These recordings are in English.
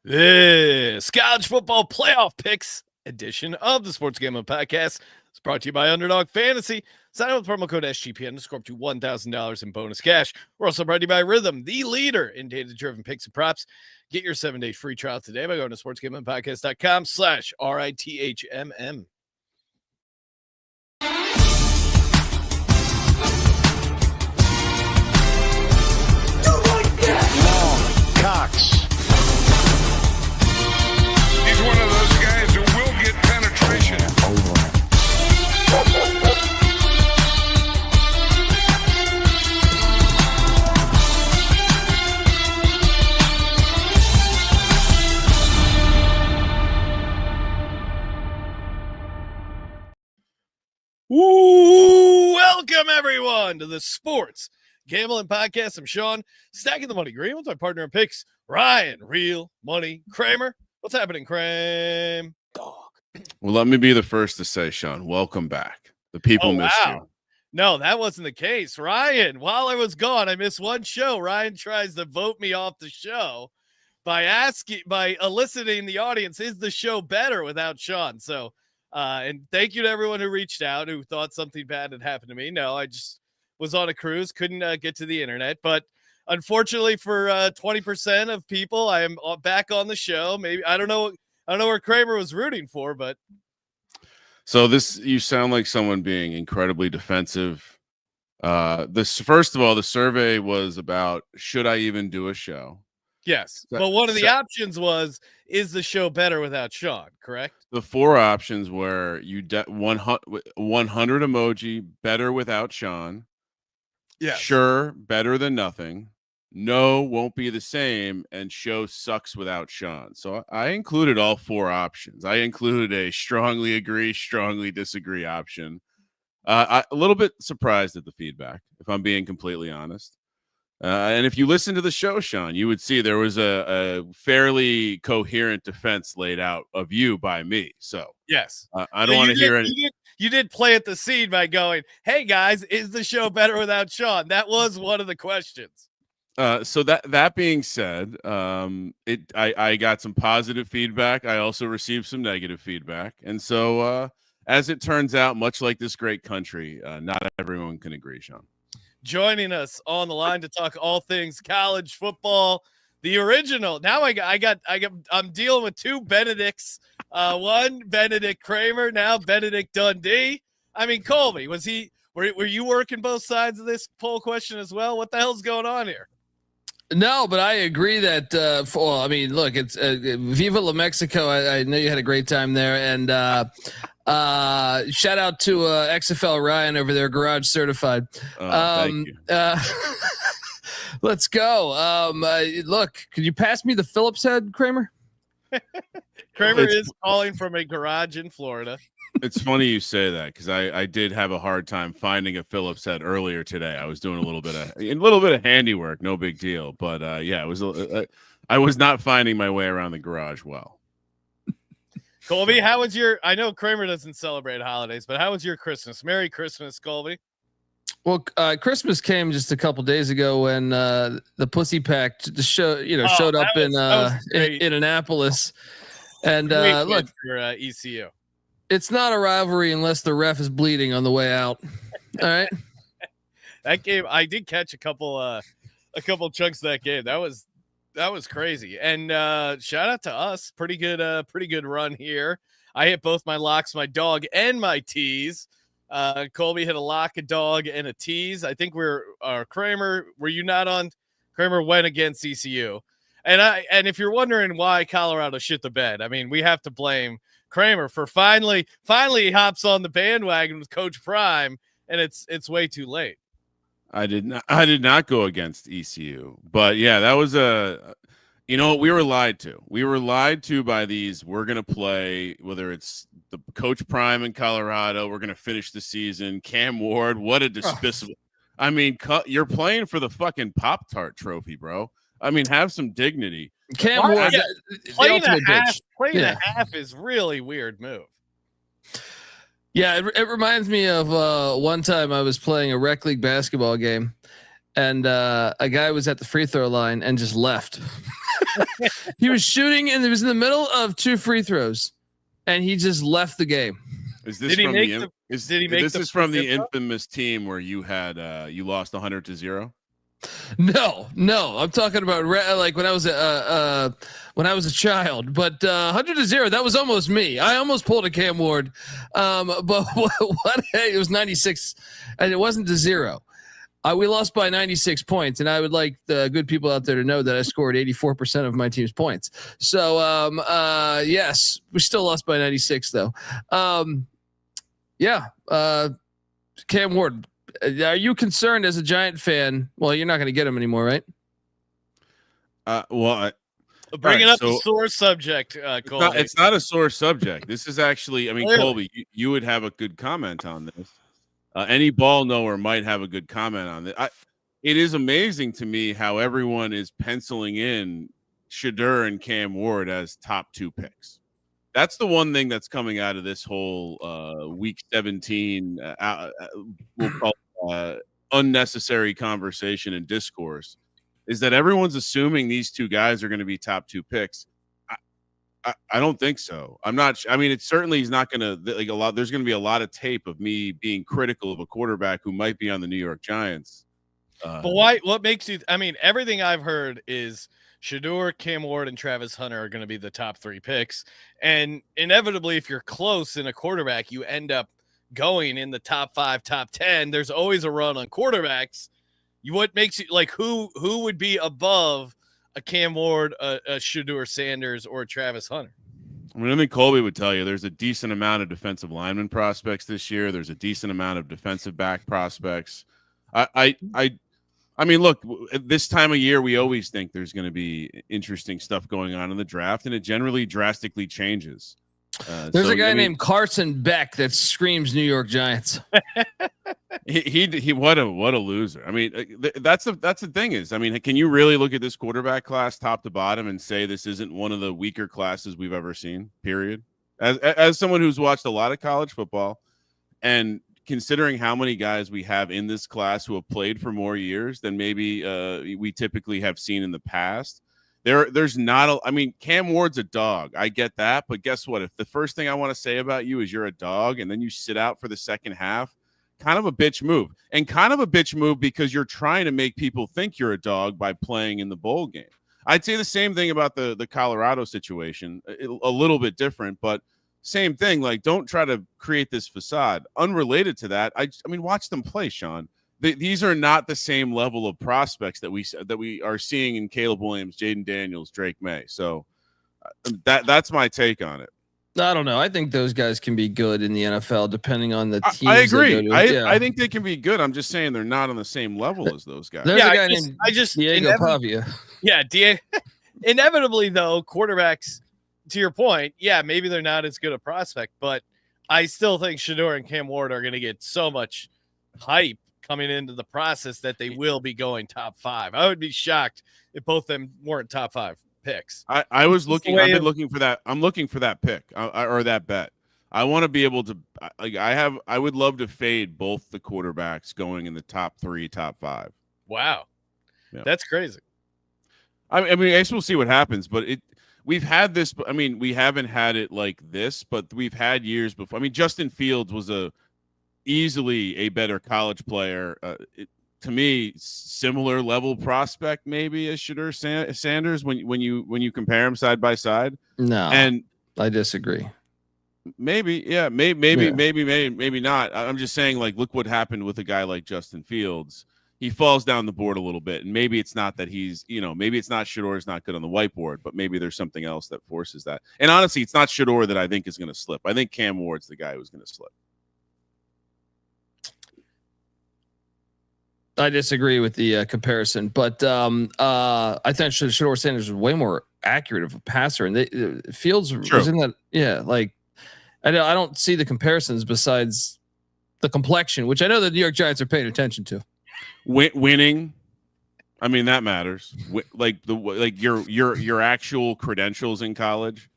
This college football playoff picks edition of the Sports Gambling Podcast is brought to you by Underdog Fantasy. Sign up with promo code SGPN to score up to $1,000 in bonus cash. We're also brought to you by Rhythm, the leader in data-driven picks and props. Get your 7-day free trial today by going to sportsgamblingpodcast.com/RITHMM. Cox. He's one of those guys who will get penetration. Welcome, everyone, to the Sports Gambling Podcast. I'm Sean, stacking the money green with my partner in picks, Ryan, Real Money Kramer. What's happening, Kramer? Well, let me be the first to say, Sean, welcome back. The people missed you. No, that wasn't the case. Ryan, while I was gone, I missed one show. Ryan tries to vote me off the show by eliciting the audience, is the show better without Sean? So, and thank you to everyone who reached out who thought something bad had happened to me. No, I just was on a cruise, couldn't get to the internet. But unfortunately for 20% of people, I am back on the show. Maybe I don't know where Kramer was rooting for, but so you sound like someone being incredibly defensive. First of all, the survey was about, should I even do a show? Yes. But one of the options was, is the show better without Sean, correct? The four options were 100 emoji, better without Sean. Yeah. Sure, better than nothing. No, won't be the same, and show sucks without Sean. So I included all four options. I included a strongly agree, strongly disagree option. A little bit surprised at the feedback, if I'm being completely honest. And if you listen to the show, Sean, you would see there was a fairly coherent defense laid out of you by me. So yes, I don't want to hear any. You did play at the scene by going, "Hey guys, is the show better without Sean?" That was one of the questions. So that being said, I got some positive feedback. I also received some negative feedback, and so as it turns out, much like this great country, not everyone can agree, Sean. Joining us on the line to talk all things college football, the original. Now I'm dealing with two Benedicts. One Benedict Kramer, now Benedict Dundee. I mean, Colby, were you working both sides of this poll question as well? What the hell's going on here? No, but I agree that, look, it's Viva La Mexico. I know you had a great time there. And shout out to XFL Ryan over there, Garage Certified. Thank you. Let's go. Look, could you pass me the Phillips head, Kramer? Kramer is calling from a garage in Florida. It's funny you say that, because I did have a hard time finding a Phillips head earlier today. I was doing a little bit of handiwork, no big deal. But yeah, it was. I was not finding my way around the garage well. Colby, how was your? I know Kramer doesn't celebrate holidays, but how was your Christmas? Merry Christmas, Colby. Well, Christmas came just a couple days ago when the Pussy Pack showed up in Annapolis, and look for ECU. It's not a rivalry unless the ref is bleeding on the way out. All right. That game, I did catch a couple chunks of that game. That was crazy. And shout out to us. Pretty good run here. I hit both my locks, my dog, and my tease. Colby hit a lock, a dog, and a tease. I think Kramer. Were you not on? Kramer went against ECU. And if you're wondering why Colorado shit the bed, I mean, we have to blame Kramer for finally he hops on the bandwagon with Coach Prime, and it's way too late. I did not go against ECU, but yeah, that was we were lied to. We were lied to by these. We're going to play, whether it's the Coach Prime in Colorado, we're going to finish the season. Cam Ward, what a despicable. I mean, you're playing for the fucking Pop-Tart trophy, bro. I mean, have some dignity. Cam Ward, playing a half is really weird move. Yeah, it reminds me of one time I was playing a rec league basketball game, and a guy was at the free throw line and just left. He was shooting and it was in the middle of 2 free throws, and he just left the game. Is this from the infamous team where you had you lost 100-0? No, I'm talking about like when I was a child. But 100-0, that was almost me. I almost pulled a Cam Ward, but it was 96, and it wasn't to 0. We lost by 96 points, and I would like the good people out there to know that I scored 84% of my team's points. So yes, we still lost by 96 though. Cam Ward. Are you concerned as a Giant fan? Well, you're not going to get him anymore, right? Bringing up a sore subject, Colby. It's not a sore subject. This is actually, Colby, you would have a good comment on this. Any ball knower might have a good comment on this. It is amazing to me how everyone is penciling in Shedeur and Cam Ward as top 2 picks. That's the one thing that's coming out of this whole week 17 we'll call unnecessary conversation and discourse, is that everyone's assuming these 2 guys are going to be top 2 picks. I don't think so. I'm not. It certainly is not going to there's going to be a lot of tape of me being critical of a quarterback who might be on the New York Giants. But why? What makes you? Everything I've heard is Shedeur, Cam Ward, and Travis Hunter are going to be the top 3 picks. And inevitably, if you're close in a quarterback, you end up going in the top 5, top 10. There's always a run on quarterbacks. What makes you who would be above a Cam Ward, a Shedeur Sanders, or a Travis Hunter? I think Colby would tell you there's a decent amount of defensive lineman prospects this year. There's a decent amount of defensive back prospects. Look, this time of year, we always think there's going to be interesting stuff going on in the draft, and it generally drastically changes. There's a guy named Carson Beck that screams New York Giants. he what a loser. That's the thing is, can you really look at this quarterback class top to bottom and say this isn't one of the weaker classes we've ever seen, period? As someone who's watched a lot of college football, and considering how many guys we have in this class who have played for more years than maybe we typically have seen in the past, there's not Cam Ward's a dog. I get that, but guess what? If the first thing I want to say about you is you're a dog, and then you sit out for the second half, kind of a bitch move. And kind of a bitch move because you're trying to make people think you're a dog by playing in the bowl game. I'd say the same thing about the Colorado situation, a little bit different, but same thing. Don't try to create this facade. Unrelated to that, watch them play, Sean. These are not the same level of prospects that we are seeing in Caleb Williams, Jaden Daniels, Drake May. So that's my take on it. I don't know. I think those guys can be good in the NFL, depending on the teams. I agree. I think they can be good. I'm just saying they're not on the same level as those guys. There's a guy named Diego Pavia. Yeah, inevitably though, quarterbacks. To your point, yeah, maybe they're not as good a prospect, but I still think Shedeur and Cam Ward are going to get so much hype coming into the process that they will be going top 5. I would be shocked if both of them weren't top 5 picks. I've been looking for that. I'm looking for that pick or that bet. I want to be able to. I would love to fade both the quarterbacks going in the top 3, top 5. Wow, That's crazy. I guess we'll see what happens, but we've had this. We haven't had it like this, but we've had years before. Justin Fields was easily a better college player. To me, similar level prospect maybe as Shedeur Sanders when you compare them side by side. No, and I disagree. Maybe not. I'm just saying, look what happened with a guy like Justin Fields. He falls down the board a little bit, and maybe it's not that maybe it's not Shedeur's not good on the whiteboard, but maybe there's something else that forces that. And honestly, it's not Shedeur that I think is going to slip. I think Cam Ward's the guy who's going to slip. I disagree with the comparison, but I think Shedeur Sanders is way more accurate of a passer, and Fields was in that. Yeah, I don't see the comparisons besides the complexion, which I know the New York Giants are paying attention to. Winning, that matters. Your actual credentials in college,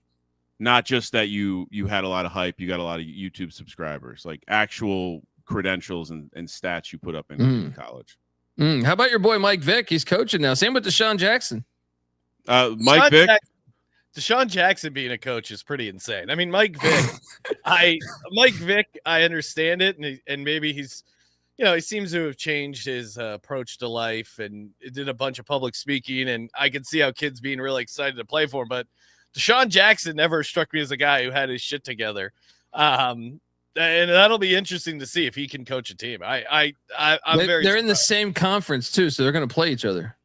not just that you had a lot of hype, you got a lot of YouTube subscribers, actual credentials and stats you put up in college. How about your boy Mike Vick? He's coaching now. Same with DeSean Jackson. Mike Vick. DeSean Jackson being a coach is pretty insane. I mean, Mike Vick, I understand it, and maybe he's, he seems to have changed his approach to life and did a bunch of public speaking, and I can see how kids being really excited to play for him. But DeSean Jackson never struck me as a guy who had his shit together, and that'll be interesting to see if he can coach a team. They're in the same conference too, so they're going to play each other.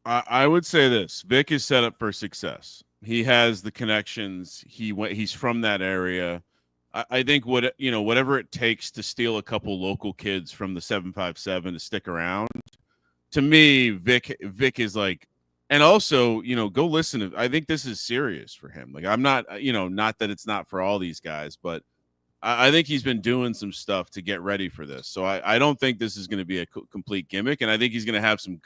I would say this: Vick is set up for success. He has the connections. He's from that area. I think whatever it takes to steal a couple local kids from the 757 to stick around. To me, Vick is like, and also, go listen to. I think this is serious for him. Like, I'm not, not that it's not for all these guys, but I think he's been doing some stuff to get ready for this. So I don't think this is going to be a complete gimmick, and I think he's going to have some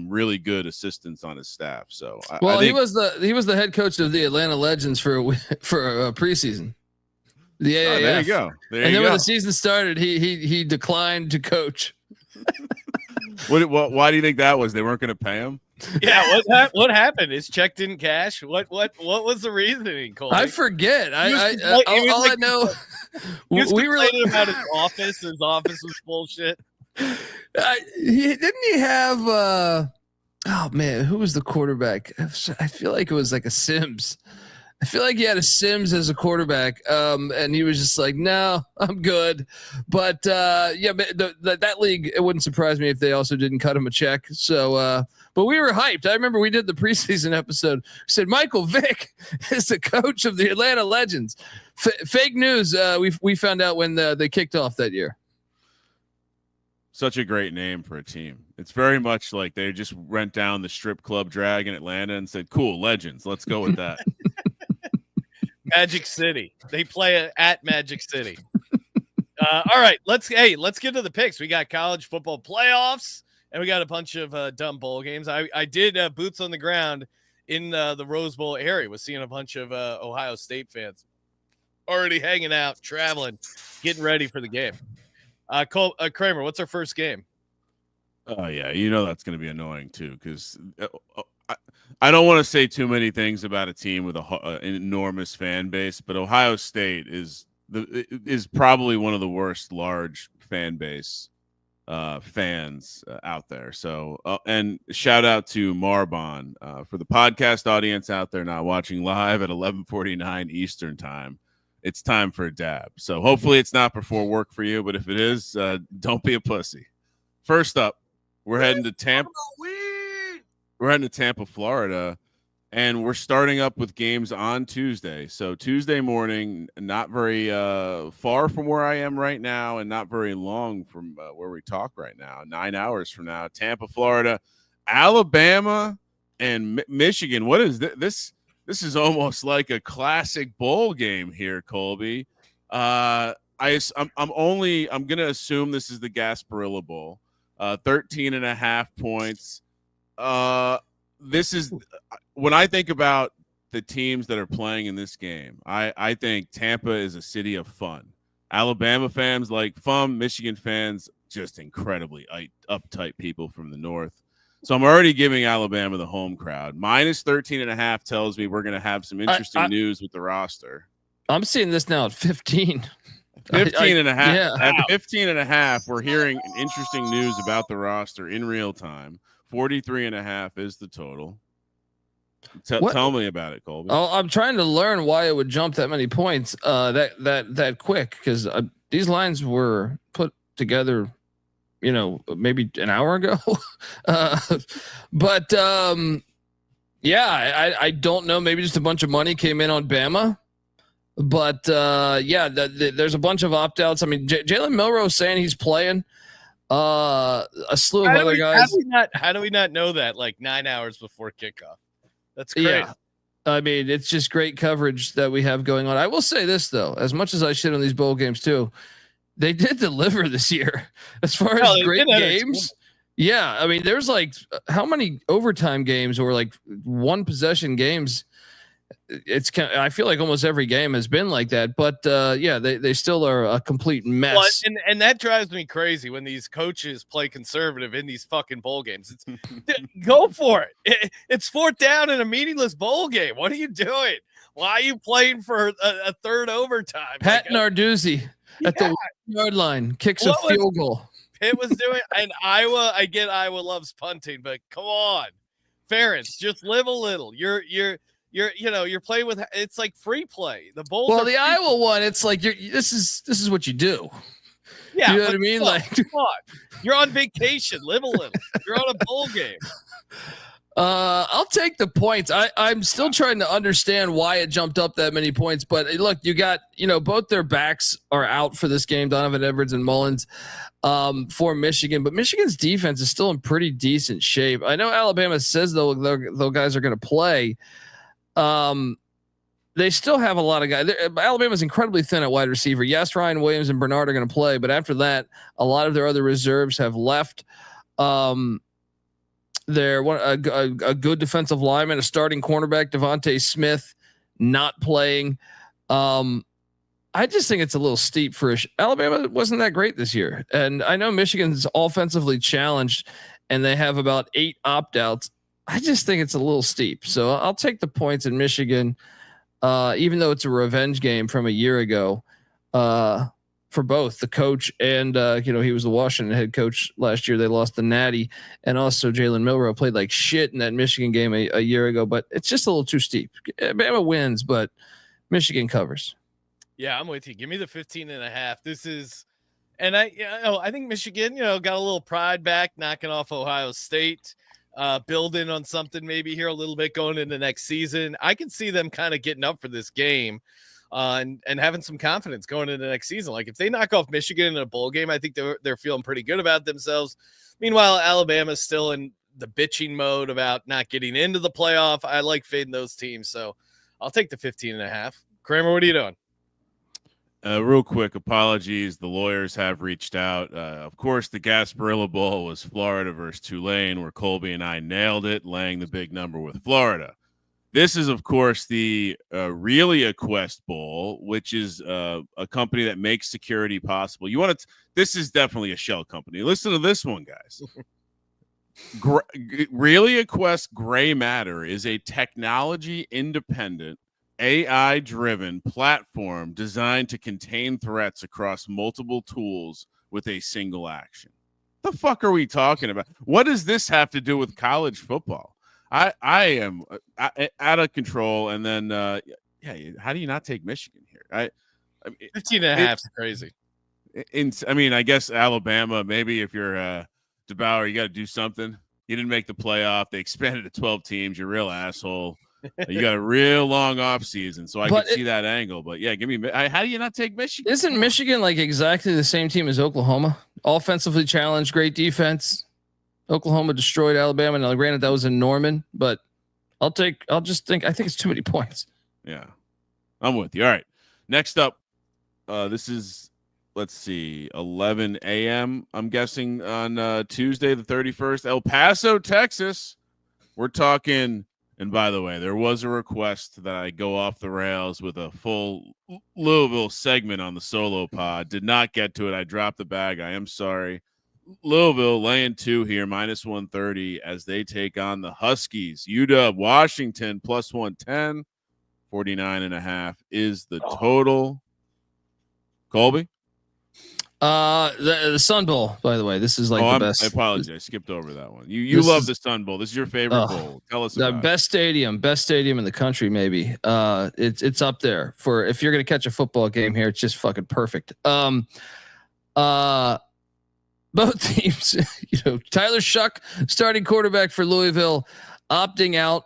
really good assistants on his staff. So he was the head coach of the Atlanta Legends for a preseason. The AAF. There you go. When the season started, he declined to coach. Why do you think that was? They weren't going to pay him. Yeah, what happened? His check didn't cash. What was the reasoning, Colby? I forget. I know. We were about his office. His office was bullshit. Didn't he have? Oh man, who was the quarterback? I feel like it was like a Sims. I feel like he had a Sims as a quarterback, and he was just like, "No, I'm good." But that league, it wouldn't surprise me if they also didn't cut him a check. So, but we were hyped. I remember we did the preseason episode. We said Michael Vick is the coach of the Atlanta Legends. Fake news. We found out when they kicked off that year. Such a great name for a team. It's very much like they just rent down the strip club drag in Atlanta and said, "Cool, Legends. Let's go with that." Magic City. They play at Magic City. All right, let's get to the picks. We got college football playoffs, and we got a bunch of dumb bowl games. I did boots on the ground in the Rose Bowl area. Was seeing a bunch of Ohio State fans already hanging out, traveling, getting ready for the game. Kramer, what's our first game? Oh yeah, that's going to be annoying too, because I don't want to say too many things about a team with an enormous fan base, but Ohio State is probably one of the worst large fan base fans out there. So and shout out to Marbon for the podcast audience out there not watching live at 11:49 Eastern time. It's time for a dab. So hopefully it's not before work for you, but if it is, don't be a pussy. First up, we're heading to Tampa. We're heading to Tampa, Florida, and we're starting up with games on Tuesday. So Tuesday morning, not very far from where I am right now, and not very long from where we talk right now. 9 hours from now, Tampa, Florida, Alabama, and Michigan. What is this? This is almost like a classic bowl game here, Colby. I'm going to assume this is the Gasparilla Bowl. 13.5 points. This is when I think about the teams that are playing in this game. I think Tampa is a city of fun. Alabama fans like fun. Michigan fans, just incredibly uptight people from the north. So I'm already giving Alabama the home crowd. Minus 13.5 tells me we're going to have some interesting news with the roster. I'm seeing this now at 15. 15.5. Yeah. At 15.5, we're hearing interesting news about the roster in real time. 43.5 is the total. Tell me about it, Colby. Oh, I'm trying to learn why it would jump that many points that quick, because these lines were put together, maybe an hour ago. But I don't know. Maybe just a bunch of money came in on Bama. But there's a bunch of opt-outs. I mean, Jalen Milroe saying he's playing. A slew of other guys. How do we not know that? Like 9 hours before kickoff. That's great. Yeah. I mean, it's just great coverage that we have going on. I will say this though, as much as I shit on these bowl games too, they did deliver this year as far as great games. Yeah, I mean, there's like how many overtime games or like one possession games I feel like almost every game has been like that, but yeah, they still are a complete mess. Well, and that drives me crazy when these coaches play conservative in these fucking bowl games. It's go for it. It's fourth down in a meaningless bowl game. What are you doing? Why are you playing for a third overtime? Pat Narduzzi at the yard line kicks a field goal. Pitt was doing, and Iowa. I get Iowa loves punting, but come on, Ferentz, just live a little. You're playing with. It's like free play. The bowl. Well, the Iowa one, it's like this is what you do. Yeah, you know what I mean. Come on, you're on vacation. Live a little. You're on a bowl game. I'll take the points. I'm still trying to understand why it jumped up that many points. But look, you got, both their backs are out for this game, Donovan Edwards and Mullins, for Michigan. But Michigan's defense is still in pretty decent shape. I know Alabama says those guys are going to play. They still have a lot of guys. Alabama's incredibly thin at wide receiver. Yes, Ryan Williams and Bernard are going to play, but after that, a lot of their other reserves have left. They're a good defensive lineman, a starting cornerback, Devontae Smith, not playing. I just think it's a little steep for Alabama. Wasn't that great this year, and I know Michigan's offensively challenged, and they have about 8 opt-outs. I just think it's a little steep, so I'll take the points in Michigan, even though it's a revenge game from a year ago. For both the coach and he was the Washington head coach last year. They lost the Natty, and also Jalen Milroe played like shit in that Michigan game a year ago. But it's just a little too steep. Alabama wins, but Michigan covers. Yeah, I'm with you. Give me the 15.5. This is, and I think Michigan, got a little pride back, knocking off Ohio State, building on something maybe here a little bit going into next season. I can see them kind of getting up for this game. And having some confidence going into the next season. Like if they knock off Michigan in a bowl game, I think they're feeling pretty good about themselves. Meanwhile, Alabama's still in the bitching mode about not getting into the playoff. I like fading those teams, so I'll take the 15.5. Kramer, what are you doing? Real quick, apologies. The lawyers have reached out. Of course, the Gasparilla Bowl was Florida versus Tulane, where Colby and I nailed it, laying the big number with Florida. This is, of course, the Really Quest Bowl, which is a company that makes security possible. This is definitely a shell company. Listen to this one, guys. Really Quest Gray Matter is a technology-independent, AI-driven platform designed to contain threats across multiple tools with a single action. The fuck are we talking about? What does this have to do with college football? I am out of control, and then how do you not take Michigan here? I mean, 15.5 is crazy. I guess Alabama. Maybe if you're DeBauer, you got to do something. You didn't make the playoff. They expanded to 12 teams. You're a real asshole. You got a real long off season, so I can see that angle. But yeah, give me. How do you not take Michigan? Isn't Michigan like exactly the same team as Oklahoma? Offensively challenged, great defense. Oklahoma destroyed Alabama. Now, granted, that was in Norman, but I think it's too many points. Yeah, I'm with you. All right. Next up, this is, let's see, 11 a.m. I'm guessing on Tuesday, the 31st, El Paso, Texas. We're talking, and by the way, there was a request that I go off the rails with a full Louisville segment on the solo pod. Did not get to it. I dropped the bag. I am sorry. Louisville laying 2 here, minus 130 as they take on the Huskies. UW Washington plus 110, 49.5 is the total. Colby? The Sun Bowl, by the way. This is like the best. I apologize. I skipped over that one. You love the Sun Bowl. This is your favorite bowl. Tell us about the best stadium in the country, maybe. It's up there for if you're gonna catch a football game here. It's just fucking perfect. Both teams, Tyler Shuck, starting quarterback for Louisville, opting out.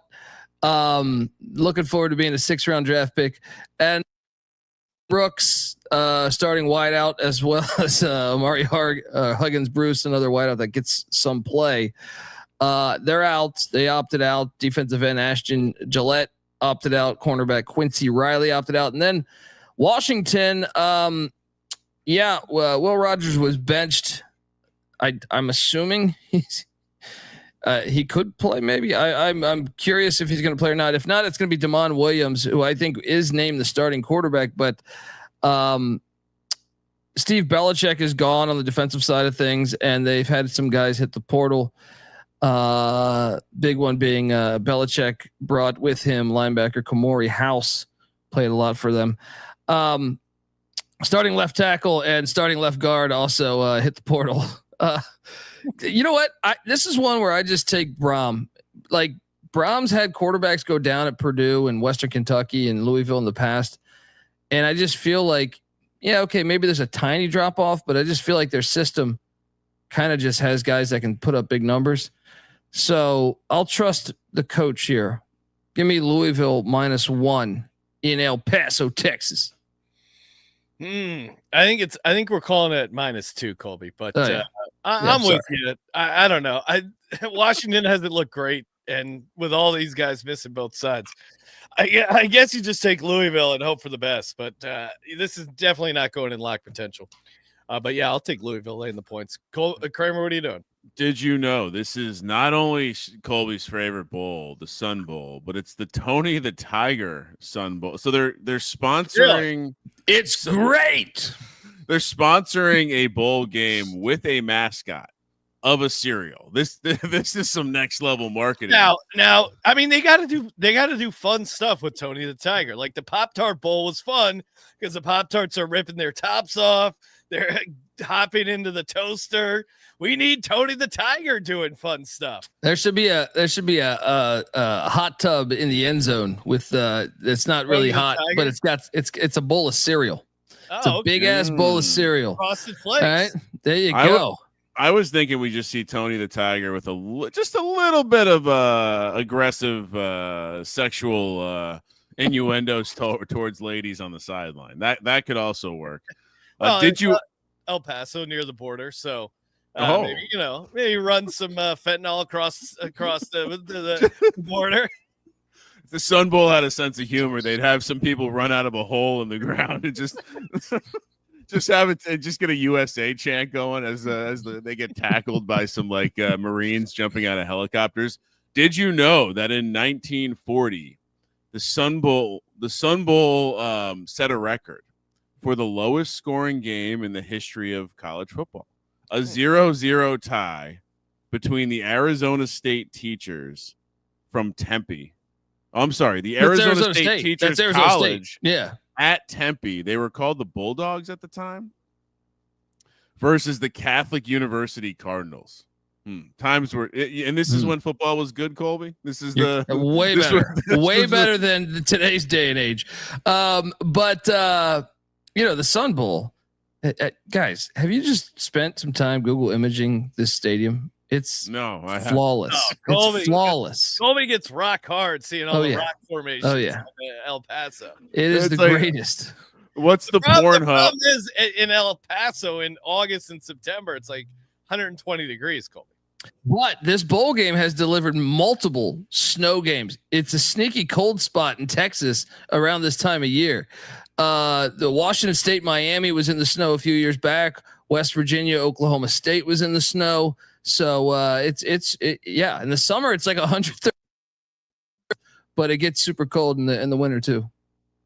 Looking forward to being a 6th-round draft pick, and Brooks, starting wideout, as well as Amari Huggins Bruce, another wideout that gets some play. They're out. They opted out. Defensive end Ashton Gillette opted out. Cornerback Quincy Riley opted out, and then Washington. Will Rogers was benched. I'm assuming He could play, maybe. I'm curious if he's going to play or not. If not, it's going to be Damon Williams, who I think is named the starting quarterback. But Steve Belichick is gone on the defensive side of things, and they've had some guys hit the portal. Big one being Belichick brought with him linebacker Kamori House, played a lot for them. Starting left tackle and starting left guard also hit the portal. You know what? This is one where I just take Brom. Like Brom's had quarterbacks go down at Purdue and Western Kentucky and Louisville in the past. And I just feel like, yeah, okay, maybe there's a tiny drop off, but I just feel like their system kind of just has guys that can put up big numbers. So I'll trust the coach here. Give me Louisville -1 in El Paso, Texas. I think we're calling it -2, Colby, but Yeah, I'm with you. I don't know. Washington hasn't looked great, and with all these guys missing both sides, I guess you just take Louisville and hope for the best. But this is definitely not going in lock potential. But yeah, I'll take Louisville laying the points. Kramer, what are you doing? Did you know this is not only Colby's favorite bowl, the Sun Bowl, but it's the Tony the Tiger Sun Bowl. So they're sponsoring. It's great. They're sponsoring a bowl game with a mascot of a cereal. This is some next level marketing. Now, I mean they got to do fun stuff with Tony the Tiger. Like the Pop-Tart Bowl was fun because the Pop-Tarts are ripping their tops off. They're hopping into the toaster. We need Tony the Tiger doing fun stuff. There should be a hot tub in the end zone with it's not really hot, but it's a bowl of cereal. It's a big ass bowl of cereal. Frosted Flakes. All right, there you go. I was thinking we just see Tony the Tiger with just a little bit of aggressive sexual innuendos towards ladies on the sideline. That could also work. Did you El Paso near the border? So maybe run some fentanyl across the border. If the Sun Bowl had a sense of humor, they'd have some people run out of a hole in the ground and just have it, just get a USA chant going as they get tackled by some Marines jumping out of helicopters. Did you know that in 1940, the Sun Bowl set a record for the lowest scoring game in the history of college football? A 0-0 tie between the Arizona State teachers from Tempe. I'm sorry, the Arizona State Teachers College. Yeah. At Tempe. They were called the Bulldogs at the time versus the Catholic University Cardinals. Times were, and this is when football was good, Colby. This is way better than today's day and age. But the Sun Bowl, guys, have you just spent some time Google imaging this stadium? It's flawless. It's flawless. Colby gets rock hard seeing all the rock formations. In El Paso. It's the greatest. What's the Pornhub? The problem is in El Paso in August and September, it's like 120 degrees, Colby. But this bowl game has delivered multiple snow games. It's a sneaky cold spot in Texas around this time of year. The Washington State, Miami was in the snow a few years back. West Virginia, Oklahoma State was in the snow. So in the summer it's like 130, but it gets super cold in the winter too.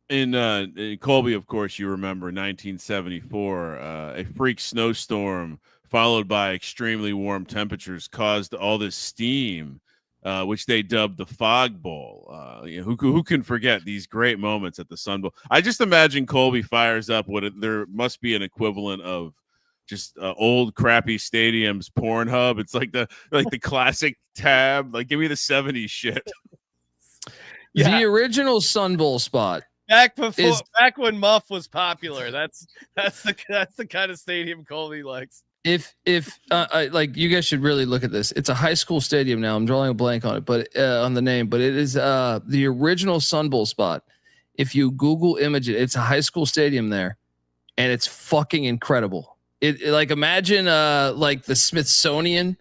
In Colby, of course, you remember 1974, a freak snowstorm followed by extremely warm temperatures caused all this steam, which they dubbed the Fog Bowl. Who can forget these great moments at the Sun Bowl? I just imagine Colby fires up there must be an equivalent of just old crappy stadiums Pornhub. It's like the classic tab. Like, give me the 70s shit. Yeah. The original Sun Bowl spot. Back when Muff was popular. That's the kind of stadium Colby likes. If you guys should really look at this. It's a high school stadium now. I'm drawing a blank on it, but on the name, but it is the original Sun Bowl spot. If you Google image it, it's a high school stadium there, and it's fucking incredible. Imagine like the Smithsonian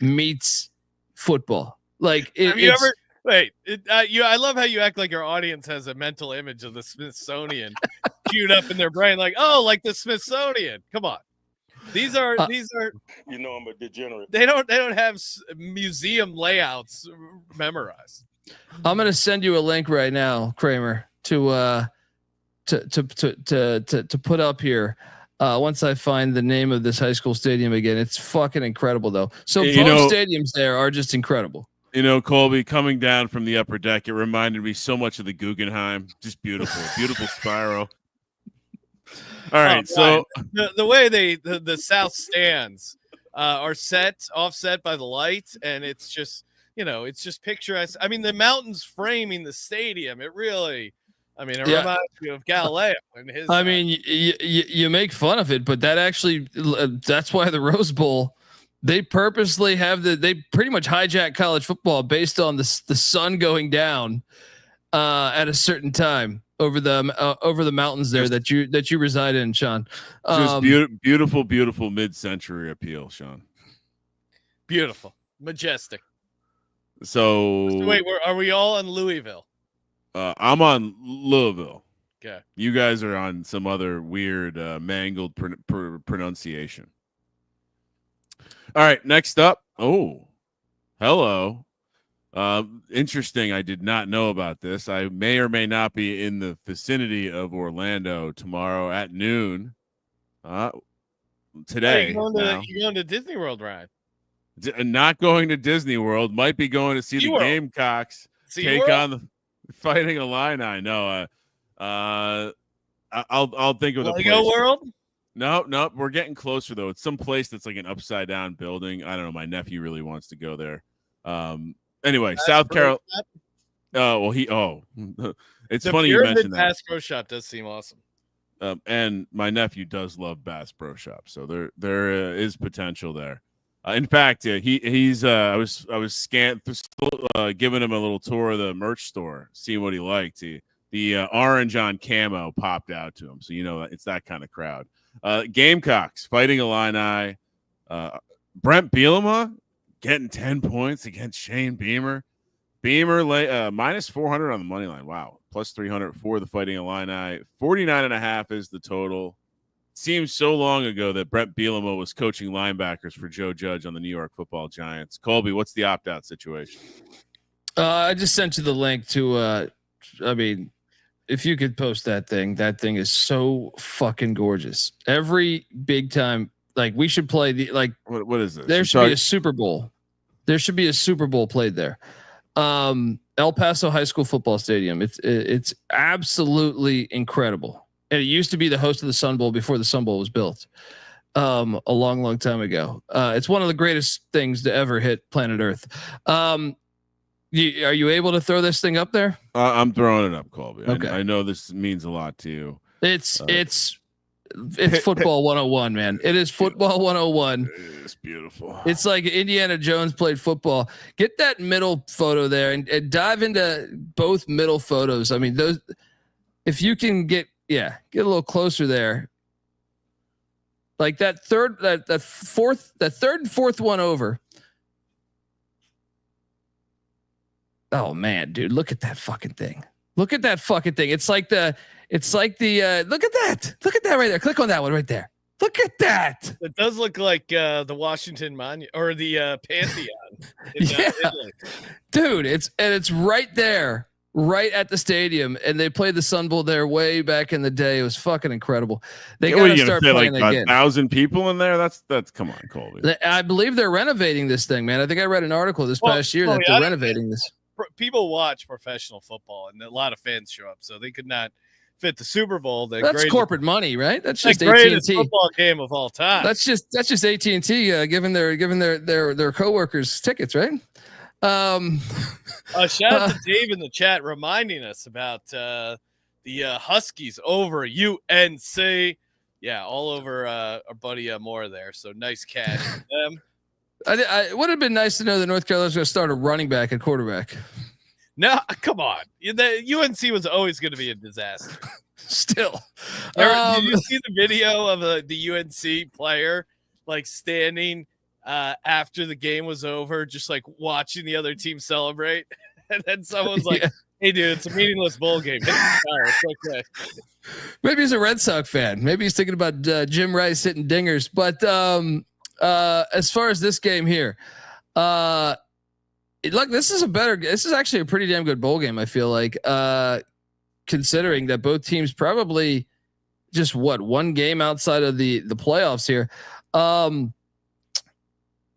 meets football. Like, have you ever? Wait, I love how you act like your audience has a mental image of the Smithsonian queued up in their brain. Like, oh, like the Smithsonian. Come on. These are You know I'm a degenerate. they don't have museum layouts memorized. I'm gonna send you a link right now, Kramer, to put up here. Once I find the name of this high school stadium again, it's fucking incredible though. So both stadiums there are just incredible. You know, Colby, coming down from the upper deck, it reminded me so much of the Guggenheim. Just beautiful, beautiful spiral. All right, so the way the south stands are offset by the lights, and it's just picturesque. I mean, the mountains framing the stadium. It really, it reminds me of Galileo and his. I mean, you make fun of it, but that's why the Rose Bowl. They purposely they pretty much hijack college football based on the sun going down at a certain time over the mountains there that you reside in, Sean. Just beautiful mid-century appeal, Sean. Beautiful, majestic. So wait, are we all on Louisville? I'm on Louisville. Okay. You guys are on some other weird mangled pronunciation. All right, next up. Oh, hello. Interesting. I did not know about this. I may or may not be in the vicinity of Orlando tomorrow at noon. Today. You're going to Disney World, Ryan? Not going to Disney World. Might be going to see the Gamecocks take on the Fighting Illini. No, I'll think of the place. Lego World. No, we're getting closer though. It's some place that's like an upside down building. I don't know. My nephew really wants to go there. Anyway, South Carolina. It's funny you mentioned that. Bass Pro Shop does seem awesome. And my nephew does love Bass Pro Shop, so there is potential there. In fact, he's I was giving him a little tour of the merch store, seeing what he liked. The orange on camo popped out to him, so it's that kind of crowd. Gamecocks Fighting Illini. Brent Bielema getting 10 points against Shane Beamer. Beamer minus 400 on the money line. Wow, plus 300 for the Fighting Illini. 49.5 is the total. Seems so long ago that Brent Bielema was coaching linebackers for Joe Judge on the New York Football Giants. Colby, what's the opt-out situation? I just sent you the link to. If you could post that thing is so fucking gorgeous. Every big time, we should play what is this? There should be a Super Bowl. There should be a Super Bowl played there. El Paso High School Football Stadium. It's absolutely incredible. And it used to be the host of the Sun Bowl before the Sun Bowl was built. A long time ago. It's one of the greatest things to ever hit planet Earth. Are you able to throw this thing up there? I'm throwing it up, Colby. Okay. I know this means a lot to you. It's football 101, man. It is football 101. It's beautiful. It's like Indiana Jones played football. Get that middle photo there and dive into both middle photos. I mean, those, if you can get a little closer there. Like that third and fourth one over. Oh man, dude, look at that fucking thing. Look at that fucking thing. It's like the look at that. Look at that right there. Click on that one right there. Look at that. It does look like the Washington Monument or the Pantheon. Yeah. Dude, it's right there, right at the stadium. And they played the Sun Bowl there way back in the day. It was fucking incredible. They got to start playing again. 1,000 people in there. That's come on, Colby. I believe they're renovating this thing, man. I think I read an article this past year that they're renovating this. People watch professional football, and a lot of fans show up, so they could not fit the Super Bowl. That's corporate money, right? That's just the greatest football game of all time. That's just AT&T giving their coworkers tickets, right? Shout out to Dave in the chat reminding us about the Huskies over UNC. Yeah, all over our buddy Moore there. So nice catch for them. It would have been nice to know that North Carolina's going to start a running back and quarterback. No, come on. The UNC was always going to be a disaster. Still. Did you see the video of the UNC player standing after the game was over, just watching the other team celebrate? And then someone's like, Hey, dude, it's a meaningless bowl game. It's okay. Maybe he's a Red Sox fan. Maybe he's thinking about Jim Rice hitting dingers. But as far as this game here, look, this is actually a pretty damn good bowl game. I feel like, considering that both teams probably just one game outside of the playoffs here.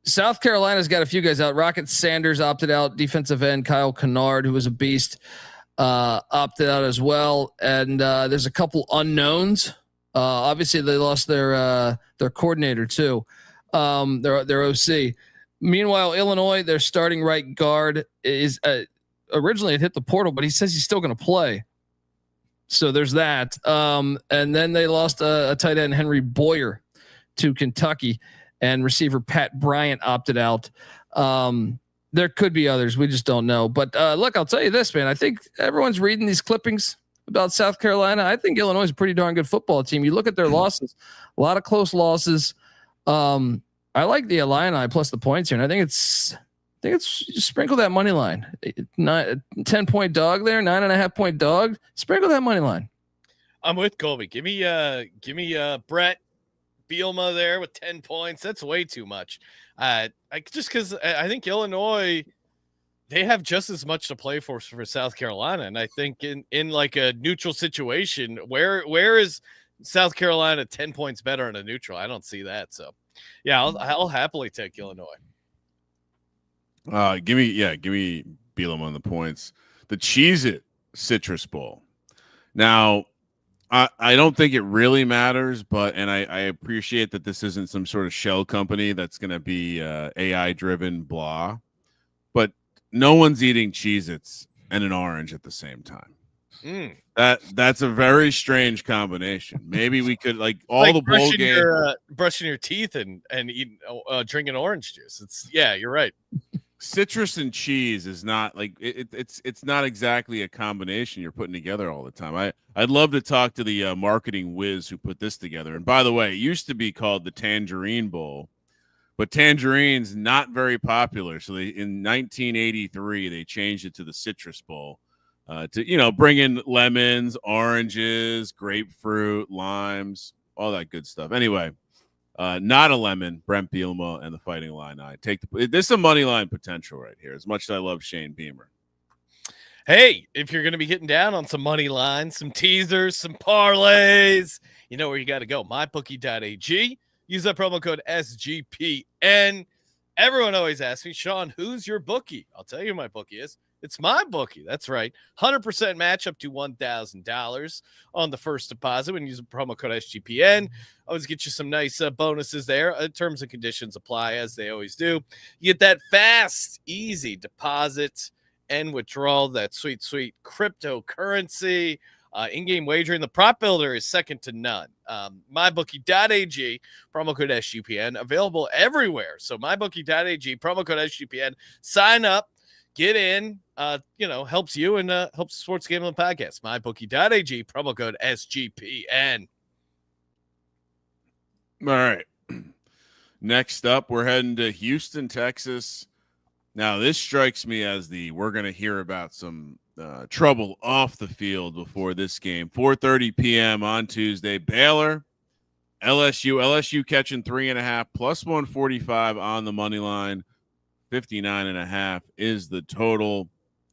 South Carolina's got a few guys out. Rocket Sanders opted out. Defensive end Kyle Kennard, who was a beast, opted out as well. And there's a couple unknowns. Obviously, they lost their coordinator too, their OC. Meanwhile, Illinois, their starting right guard is originally it hit the portal, but he says he's still going to play. So there's that. And then they lost a tight end, Henry Boyer, to Kentucky. And receiver Pat Bryant opted out. There could be others. We just don't know. But look, I'll tell you this, man. I think everyone's reading these clippings about South Carolina. I think Illinois is a pretty darn good football team. You look at their losses, a lot of close losses. I like the Illini plus the points here. And I think it's just sprinkle that money line. 10-point dog there, 9.5-point dog. Sprinkle that money line. I'm with Colby. Give me Brett Bielema there with 10 points. That's way too much. Just because I think Illinois, they have just as much to play for South Carolina. And I think in like a neutral situation, where is South Carolina 10 points better in a neutral? I don't see that. So yeah, I'll happily take Illinois. Give me Bielema on the points. The Cheez-It Citrus Bowl. Now, I don't think it really matters, but I appreciate that this isn't some sort of shell company that's going to be AI driven, blah. But no one's eating Cheez-Its and an orange at the same time. That's a very strange combination. Maybe we could like the bowl game, brushing your teeth and eating drinking orange juice. You're right. Citrus and cheese is not like it's not exactly a combination you're putting together all the time. I'd love to talk to the marketing whiz who put this together. And by the way, it used to be called the Tangerine Bowl, but tangerine's not very popular. So in 1983 they changed it to the Citrus Bowl to bring in lemons, oranges, grapefruit, limes, all that good stuff. Anyway. Not a lemon, Brent Bielema and the Fighting Illini. This is a money line potential right here, as much as I love Shane Beamer. Hey, if you're going to be getting down on some money lines, some teasers, some parlays, you know where you got to go. MyBookie.ag. Use that promo code SGPN. Everyone always asks me, Sean, who's your bookie? I'll tell you who my bookie is. It's my bookie. That's right. 100% match up to $1,000 on the first deposit when you use the promo code SGPN. Always get you some nice bonuses there. Terms and conditions apply as they always do. You get that fast, easy deposit and withdrawal, that sweet, sweet cryptocurrency. In-game wagering. The prop builder is second to none. MyBookie.ag, promo code SGPN, available everywhere. So MyBookie.ag, promo code SGPN. Sign up. Get in, helps you and helps the Sports Gambling Podcast. MyBookie.ag, promo code SGPN. All right. Next up, we're heading to Houston, Texas. Now, this strikes me as we're going to hear about some trouble off the field before this game. 4:30 p.m. on Tuesday. Baylor, LSU catching 3.5 plus 145 on the money line. 59.5 is the total.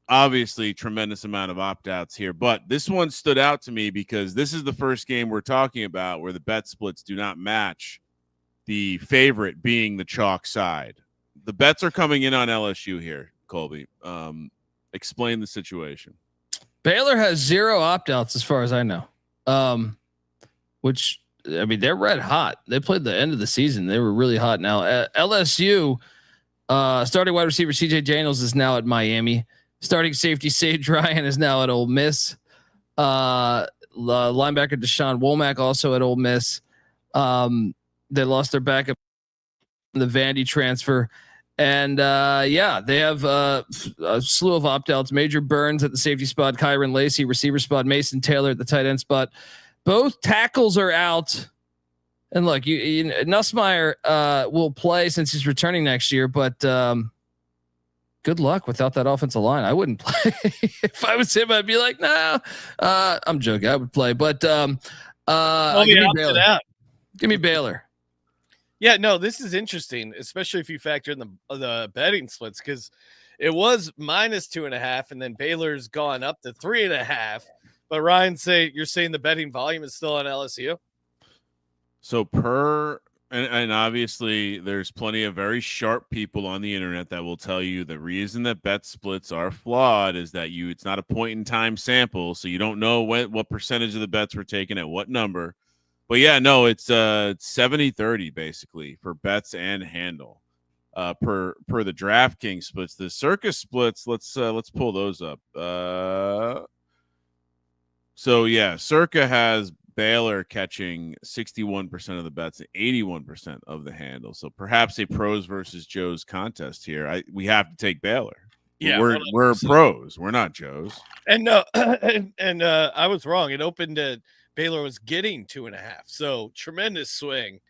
Obviously, tremendous amount of opt-outs here, but this one stood out to me because this is the first game we're talking about where the bet splits do not match the favorite being the chalk side. The bets are coming in on LSU here, Colby. Explain the situation. Baylor has 0 opt-outs as far as I know, which, I mean, they're red hot. They played the end of the season. They were really hot. Now, LSU, starting wide receiver CJ Daniels is now at Miami. Starting safety Sage Ryan is now at Ole Miss. Linebacker Deshaun Womack also at Ole Miss. They lost their backup, the Vandy transfer. And they have a slew of opt-outs. Major Burns at the safety spot, Kyron Lacey, receiver spot, Mason Taylor at the tight end spot. Both tackles are out. And look, Nussmeier will play since he's returning next year, but good luck without that offensive line. I wouldn't play. If I was him, I'd be like, nah. I'm joking. I would play, but give me Baylor. Give me Baylor. Yeah, no, this is interesting, especially if you factor in the betting splits, because it was -2.5, and then Baylor's gone up to 3.5. But Ryan, you're saying the betting volume is still on LSU? So and obviously there's plenty of very sharp people on the internet that will tell you the reason that bet splits are flawed is that it's not a point in time sample, so you don't know what percentage of the bets were taken at what number. But yeah, no, it's 70-30 basically for bets and handle per the DraftKings splits. The Circus splits, let's pull those up. So yeah, Circa has Baylor catching 61% of the bets and 81% of the handle. So perhaps a pros versus Joes contest here. We have to take Baylor. Yeah, we're pros. We're not Joes. And no, and I was wrong. It opened at Baylor was getting 2.5. So tremendous swing.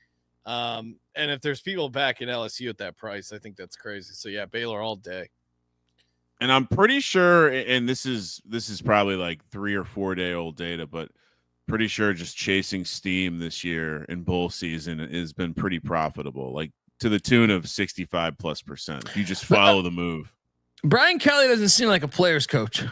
And if there's people back in LSU at that price, I think that's crazy. So yeah, Baylor all day. And I'm pretty sure, and this is probably like 3 or 4 day old data, but pretty sure just chasing steam this year in bowl season has been pretty profitable, like to the tune of 65+%. If you just follow the move. Brian Kelly doesn't seem like a player's coach.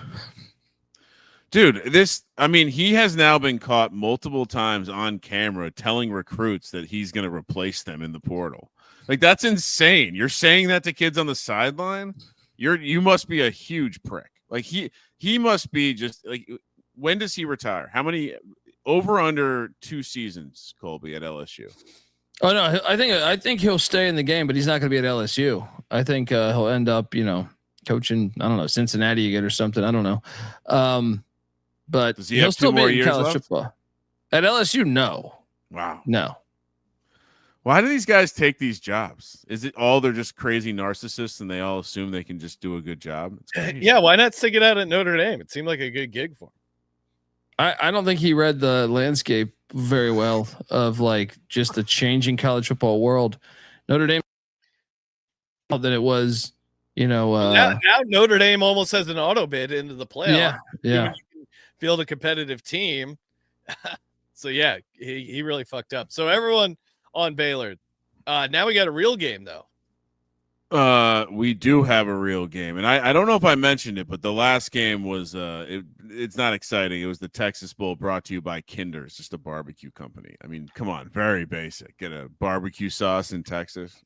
Dude, he has now been caught multiple times on camera telling recruits that he's going to replace them in the portal. Like, that's insane. You're saying that to kids on the sideline? You must be a huge prick. Like he must be just like, when does he retire? How many over under 2 seasons, Colby, at LSU? Oh no, I think he'll stay in the game, but he's not going to be at LSU. I think he'll end up, coaching, I don't know, Cincinnati again or something. I don't know. But he'll still be in college football. At LSU, no. Wow. No. Why do these guys take these jobs? Is it all they're just crazy narcissists and they all assume they can just do a good job? Yeah, why not stick it out at Notre Dame? It seemed like a good gig for him. I don't think he read the landscape very well of like just the changing college football world. Notre Dame than it was, now Notre Dame almost has an auto bid into the playoff. Yeah. Field a competitive team. So yeah, he really fucked up. So everyone on Baylor. Now we got a real game though. We do have a real game, and I don't know if I mentioned it, but the last game was it's not exciting. It was the Texas Bowl, brought to you by Kinder's, just a barbecue company. I mean, come on, very basic. Get a barbecue sauce in Texas.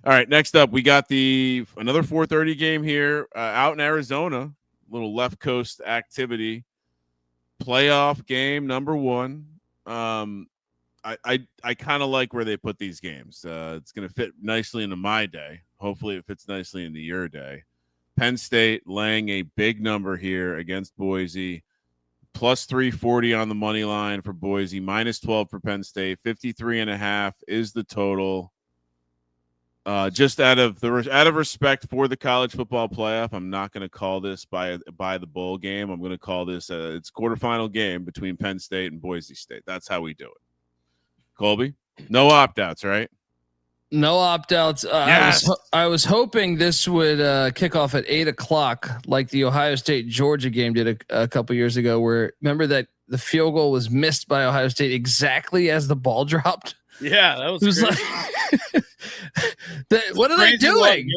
All right, next up we got another 4:30 game here out in Arizona. Little left coast activity, playoff game number 1. I kind of like where they put these games. It's going to fit nicely into my day. Hopefully it fits nicely into your day. Penn State laying a big number here against Boise. Plus 340 on the money line for Boise. -12 for Penn State. 53.5 is the total. Just out of respect for the college football playoff, I'm not going to call this by the bowl game. I'm going to call this it's quarterfinal game between Penn State and Boise State. That's how we do it. Colby, no opt-outs, right? No opt-outs. Yes. I was hoping this would kick off at 8:00, like the Ohio State Georgia game did a couple years ago. Where remember that the field goal was missed by Ohio State exactly as the ball dropped. Yeah, that was like, what are they doing?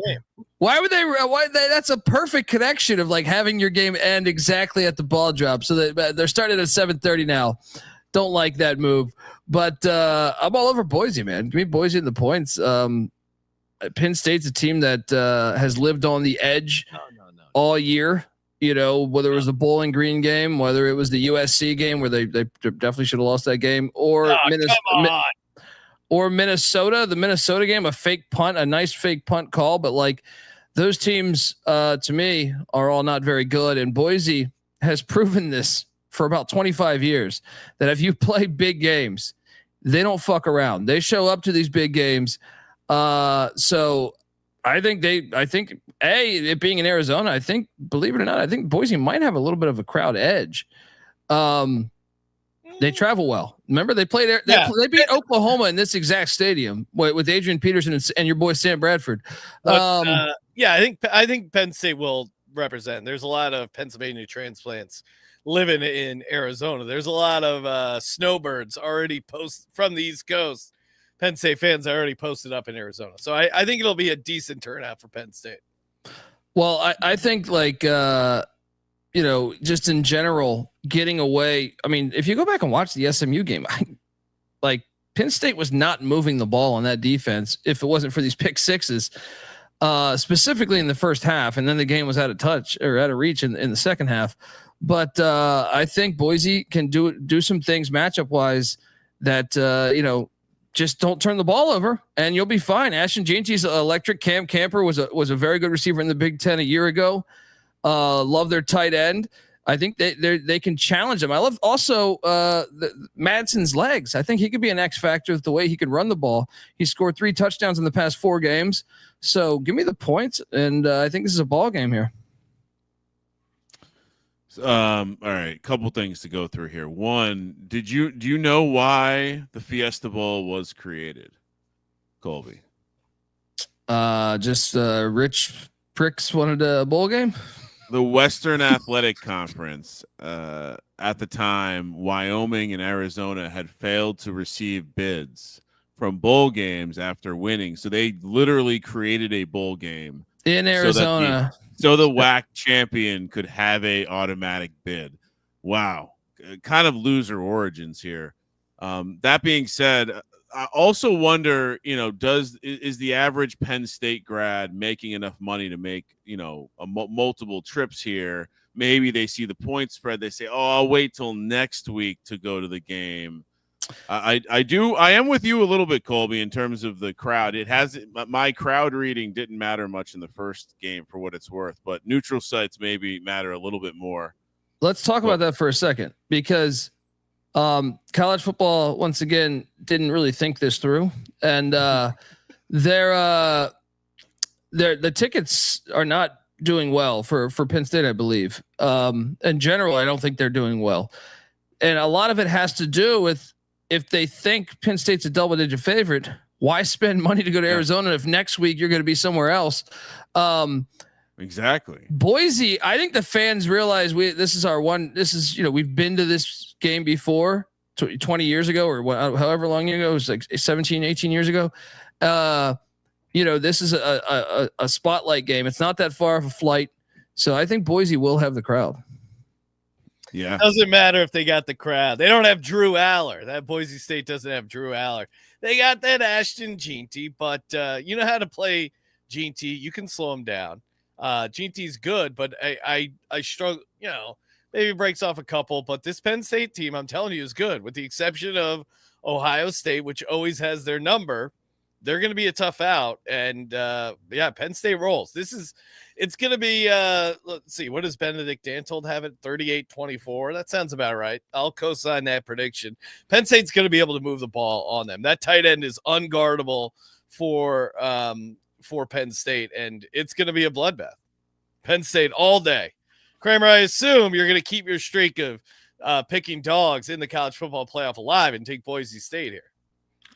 Why would they? That's a perfect connection of like having your game end exactly at the ball drop. So that they're starting at 7:30 now. Don't like that move, but I'm all over Boise, man. Give me Boise in the points. Penn State's a team that has lived on the edge all year. Whether it was the Bowling Green game, whether it was the USC game where they definitely should have lost that game, or Minnesota, the Minnesota game, a nice fake punt call, but like those teams to me are all not very good. And Boise has proven this for about 25 years that if you play big games, they don't fuck around. They show up to these big games. So I think it being in Arizona, believe it or not, I think Boise might have a little bit of a crowd edge. They travel well. Remember they played there. They beat Oklahoma in this exact stadium with Adrian Peterson and your boy Sam Bradford. Yeah, I think Penn State will represent. There's a lot of Pennsylvania transplants living in Arizona. There's a lot of snowbirds already from the East Coast. Penn State fans already posted up in Arizona. So I think it'll be a decent turnout for Penn State. Well, I think like just in general, getting away. I mean, if you go back and watch the SMU game, like Penn State was not moving the ball on that defense if it wasn't for these pick sixes, specifically in the first half, and then the game was out of touch or out of reach in the second half. But I think Boise can do some things matchup wise that just don't turn the ball over and you'll be fine. Ashton Jeanty's electric. Cam Camper was a very good receiver in the Big Ten a year ago. Love their tight end. I think they can challenge them. I love also Madsen's legs. I think he could be an X factor with the way he can run the ball. He scored 3 touchdowns in the past 4 games. So give me the points, and I think this is a ball game here. All right, couple things to go through here. One, do you know why the Fiesta Bowl was created, Colby? Just rich pricks wanted a bowl game. The Western Athletic Conference, at the time, Wyoming and Arizona had failed to receive bids from bowl games after winning. So they literally created a bowl game in Arizona. So the WAC champion could have a automatic bid. Wow. Kind of loser origins here. That being said, I also wonder, is the average Penn State grad making enough money to make, multiple trips here? Maybe they see the point spread. They say, oh, I'll wait till next week to go to the game. I am with you a little bit, Colby, in terms of the crowd. My crowd reading didn't matter much in the first game for what it's worth, but neutral sites maybe matter a little bit more. Let's talk about that for a second, because college football, once again, didn't really think this through, and the tickets are not doing well for Penn State, I believe. In general, I don't think they're doing well, and a lot of it has to do with, if they think Penn State's a double-digit favorite, why spend money to go to Arizona if next week you're going to be somewhere else? Exactly. Boise, I think the fans realize we've been to this game before 20 years ago or however long ago. It was like 17, 18 years ago. This is a spotlight game. It's not that far of a flight. So I think Boise will have the crowd. Yeah. Doesn't matter if they got the crowd. They don't have Drew Aller. That Boise State doesn't have Drew Aller. They got that Ashton Jeanty, but you know how to play Jeanty. You can slow him down. Jeanty's good, but I struggle, maybe breaks off a couple, but this Penn State team, I'm telling you, is good, with the exception of Ohio State, which always has their number. They're going to be a tough out. And Penn State rolls. It's going to be, let's see, what does Benedict Dantold have it? 38-24. That sounds about right. I'll co-sign that prediction. Penn State's going to be able to move the ball on them. That tight end is unguardable for Penn State, and it's going to be a bloodbath. Penn State all day. Kramer, I assume you're going to keep your streak of picking dogs in the college football playoff alive and take Boise State here.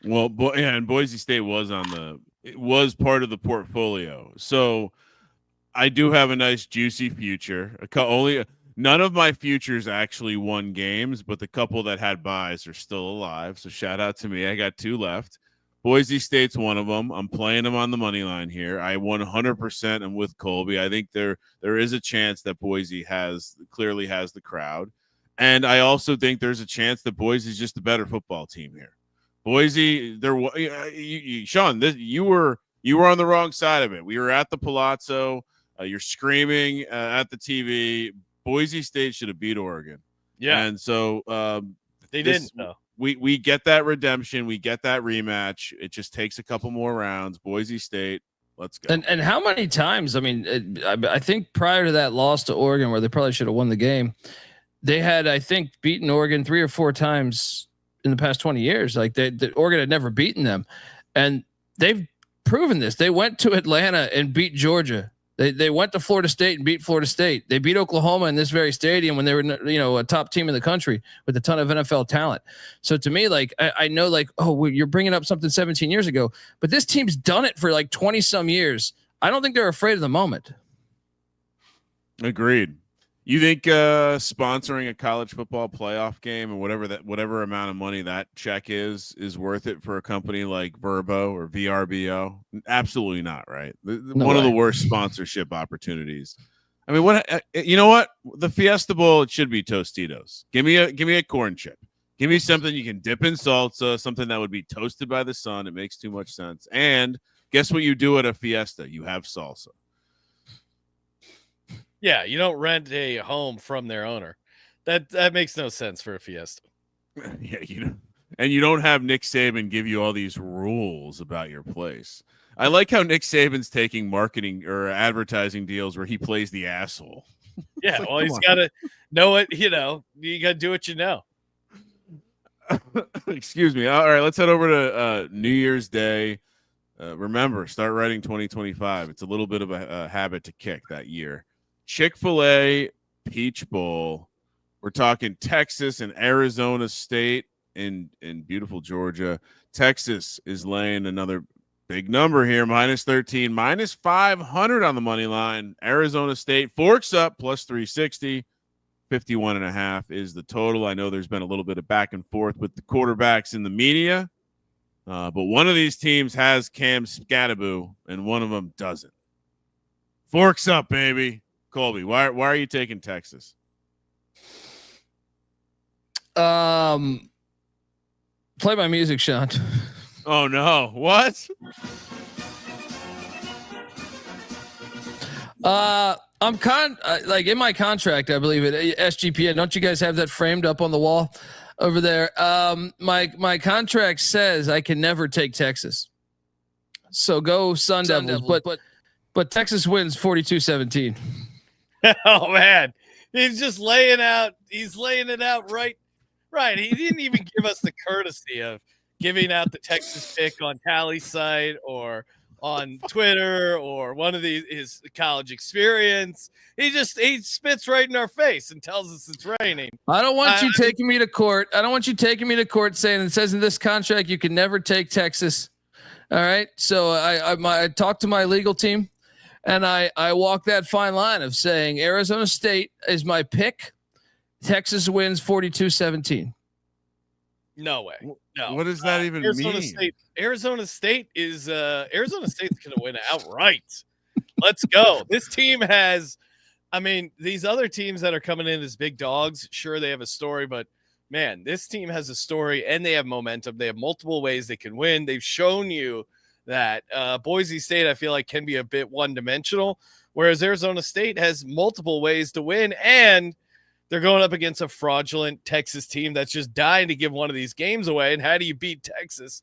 Well, and Boise State was part of the portfolio. So I do have a nice juicy future. None of my futures actually won games, but the couple that had buys are still alive. So shout out to me. I got 2 left. Boise State's one of them. I'm playing them on the money line here. I 100% am with Colby. I think there is a chance that Boise clearly has the crowd. And I also think there's a chance that Boise is just a better football team here. Boise, Sean, you were on the wrong side of it. We were at the Palazzo. You're screaming at the TV. Boise State should have beat Oregon. Yeah, and so they didn't. Though. We get that redemption. We get that rematch. It just takes a couple more rounds. Boise State, let's go. And how many times? I mean, I think prior to that loss to Oregon, where they probably should have won the game, they had, I think, beaten Oregon 3 or 4 times in the past 20 years. Like Oregon had never beaten them, and they've proven this. They went to Atlanta and beat Georgia. They went to Florida State and beat Florida State. They beat Oklahoma in this very stadium when they were, a top team in the country with a ton of NFL talent. So to me, like, I know, like, oh, you're bringing up something 17 years ago, but this team's done it for like 20 some years I don't think they're afraid of the moment. Agreed. You think sponsoring a college football playoff game and whatever amount of money that check is worth it for a company like Verbo or VRBO? Absolutely not, right? One of the worst sponsorship opportunities. I mean, what you know what? The Fiesta Bowl, it should be Tostitos. Give me a corn chip. Give me something you can dip in salsa, something that would be toasted by the sun. It makes too much sense. And guess what you do at a Fiesta? You have salsa. Yeah, you don't rent a home from their owner. That makes no sense for a Fiesta. Yeah, and you don't have Nick Saban give you all these rules about your place. I like how Nick Saban's taking marketing or advertising deals where he plays the asshole. Yeah, like, well, he's got to know it. You got to do what you know. Excuse me. All right, let's head over to New Year's Day. Remember, start writing 2025. It's a little bit of a habit to kick that year. Chick-fil-A Peach Bowl. We're talking Texas and Arizona State in beautiful Georgia. Texas is laying another big number here, -13, -500 on the money line. Arizona State forks up +360. 51.5 is the total. I know there's been a little bit of back and forth with the quarterbacks in the media, but one of these teams has Cam Scattaboo and one of them doesn't. Forks up, baby. Colby, why are you taking Texas? Play my music, Sean. Oh no! What? I'm like in my contract, I believe it. SGPN. Don't you guys have that framed up on the wall over there? My contract says I can never take Texas. So go Sun Devils. But Texas wins 42-17. Oh man, he's just laying out. He's laying it out right. He didn't even give us the courtesy of giving out the Texas pick on Tally's site or on Twitter or one of his college experience. He spits right in our face and tells us it's raining. I don't want you taking me to court. I don't want you taking me to court saying it says in this contract you can never take Texas. All right. So I talked to my legal team and I walk that fine line of saying Arizona State is my pick. Texas wins 42-17. No way. No. What does that even mean? Arizona State is Arizona State's going to win outright. Let's go. This team has, these other teams that are coming in as big dogs, sure they have a story, but man, this team has a story and they have momentum. They have multiple ways they can win. They've shown you that Boise State, I feel like, can be a bit one-dimensional, whereas Arizona State has multiple ways to win, and they're going up against a fraudulent Texas team that's just dying to give one of these games away. And how do you beat Texas?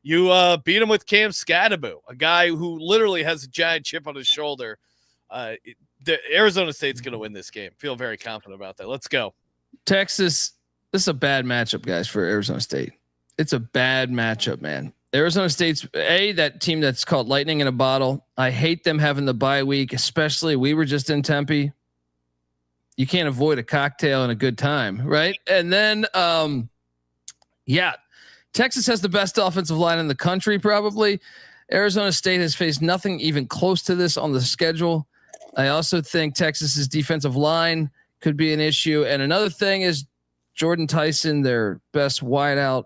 You beat them with Cam Scattaboo, a guy who literally has a giant chip on his shoulder. The Arizona State's going to win this game. Feel very confident about that. Let's go. Texas, this is a bad matchup, guys, for Arizona State. It's a bad matchup, man. Arizona State's that team that's called lightning in a bottle. I hate them having the bye week, especially we were just in Tempe. You can't avoid a cocktail and a good time, right? And then, Texas has the best offensive line in the country, probably. Arizona State has faced nothing even close to this on the schedule. I also think Texas's defensive line could be an issue. And another thing is Jordan Tyson, their best wideout,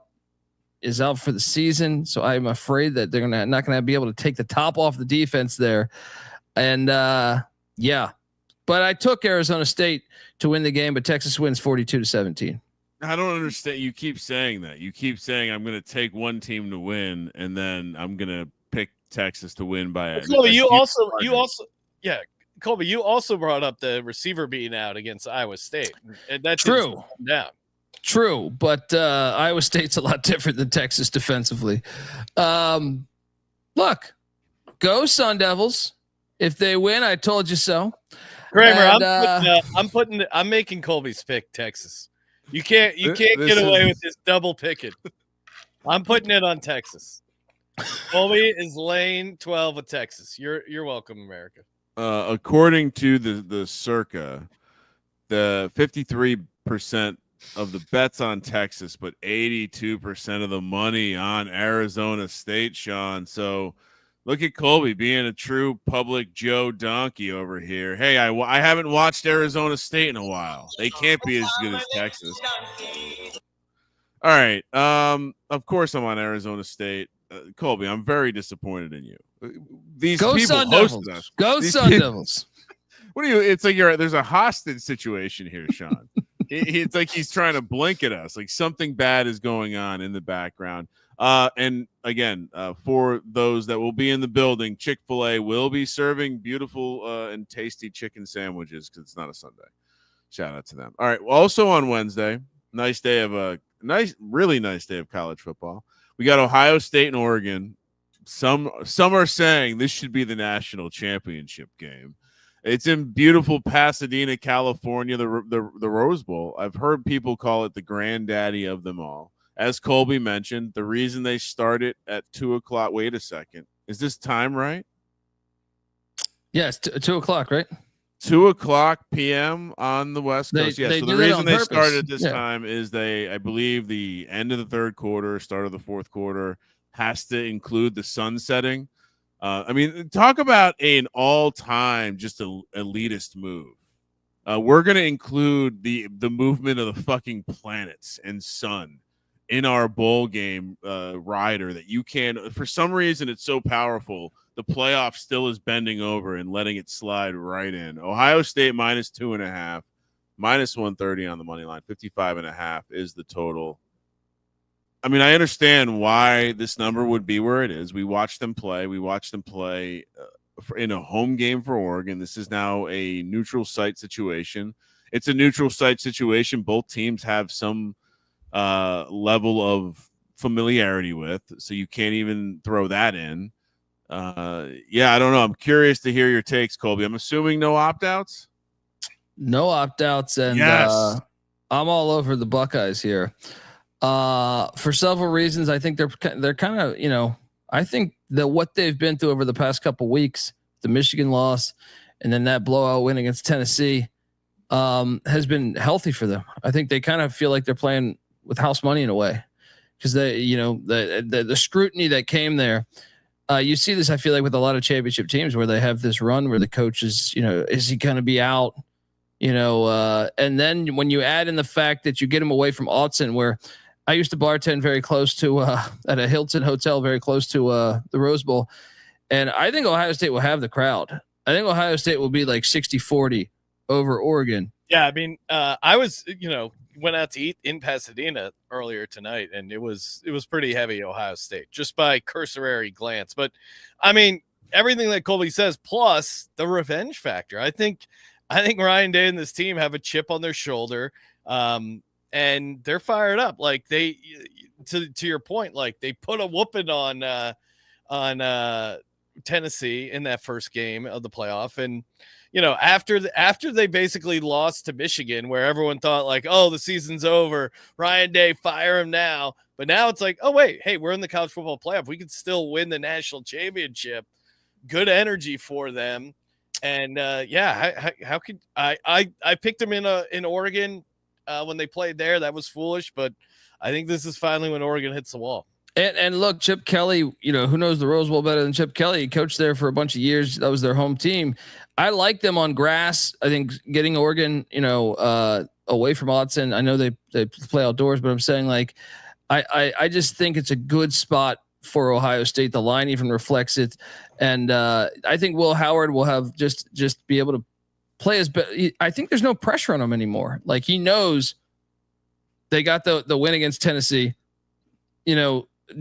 is out for the season. So I'm afraid that they're not going to be able to take the top off the defense there. And but I took Arizona State to win the game, but Texas wins 42-17. I don't understand. You keep saying that. You keep saying I'm going to take one team to win, and then I'm going to pick Texas to win by. Colby, Colby, you also brought up the receiver being out against Iowa State, and that's true. Down. True, but Iowa State's a lot different than Texas defensively. Look, go Sun Devils. If they win, I told you so. Kramer, and, I'm making Colby's pick Texas. You can't get away with this double picking. I'm putting it on Texas. Colby is laying 12 with Texas. You're welcome, America. According to the Circa, the 53% of the bets on Texas, but 82% of the money on Arizona State, Sean. So Look at Colby being a true public Joe donkey over here. Hey, I haven't watched Arizona State in a while. They can't be as good as Texas. All right. Of course I'm on Arizona State. Colby, I'm very disappointed in you. These Go people Sun hosted Devils. us. Go These Sun people- Devils. What are you? It's like there's a hostage situation here, Sean. It's like he's trying to blink at us. Like something bad is going on in the background. And again, for those that will be in the building, Chick-fil-A will be serving beautiful and tasty chicken sandwiches because it's not a Sunday. Shout out to them. All right. Also on Wednesday, really nice day of college football. We got Ohio State and Oregon. Some are saying this should be the national championship game. It's in beautiful Pasadena, California, the Rose Bowl. I've heard people call it the granddaddy of them all. As Colby mentioned, the reason they start it at 2:00. Wait a second. Is this time right? Yes, 2:00, right? 2:00 p.m. on the West Coast. They so do the that reason on they purpose. started at this Yeah. time is I believe the end of the third quarter, start of the fourth quarter has to include the sun setting. I mean, talk about an all-time just elitist move. We're going to include the movement of the fucking planets and sun in our bowl game rider that you can. For some reason, it's so powerful. The playoff still is bending over and letting it slide right in. Ohio State -2.5, -130 on the money line. 55.5 is the total. I mean, I understand why this number would be where it is. We watched them play. In a home game for Oregon. This is now a neutral site situation. It's a neutral site situation. Both teams have some level of familiarity with, so you can't even throw that in. Yeah, I don't know. I'm curious to hear your takes, Colby. I'm assuming no opt-outs? No opt-outs, and Yes. I'm all over the Buckeyes here. For several reasons. I think they're kind of, I think that what they've been through over the past couple weeks, the Michigan loss, and then that blowout win against Tennessee, has been healthy for them. I think they kind of feel like they're playing with house money in a way, because the scrutiny that came there. You see this, I feel like, with a lot of championship teams where they have this run where the coach is, is he going to be out? And then when you add in the fact that you get him away from Autzen, where I used to bartend very close to at a Hilton hotel, very close to the Rose Bowl. And I think Ohio State will have the crowd. I think Ohio State will be like 60-40 over Oregon. Yeah, I mean, I was, went out to eat in Pasadena earlier tonight, and it was pretty heavy Ohio State just by cursory glance. But I mean, everything that Colby says, plus the revenge factor. I think Ryan Day and this team have a chip on their shoulder, and they're fired up. Like to your point, like they put a whooping on Tennessee in that first game of the playoff, and after they basically lost to Michigan, where everyone thought like, oh, the season's over, Ryan Day, fire him now. But now it's like, oh wait, hey, we're in the college football playoff. We could still win the national championship. Good energy for them. And how could I picked them in Oregon when they played there. That was foolish, but I think this is finally when Oregon hits the wall. And look, Chip Kelly, who knows the Rose Bowl better than Chip Kelly? He coached there for a bunch of years. That was their home team. I like them on grass. I think getting Oregon, away from Autzen. I know they play outdoors, but I'm saying like, I just think it's a good spot for Ohio State. The line even reflects it. And I think Will Howard will have just be able to play as I think there's no pressure on him anymore. Like he knows they got the win against Tennessee.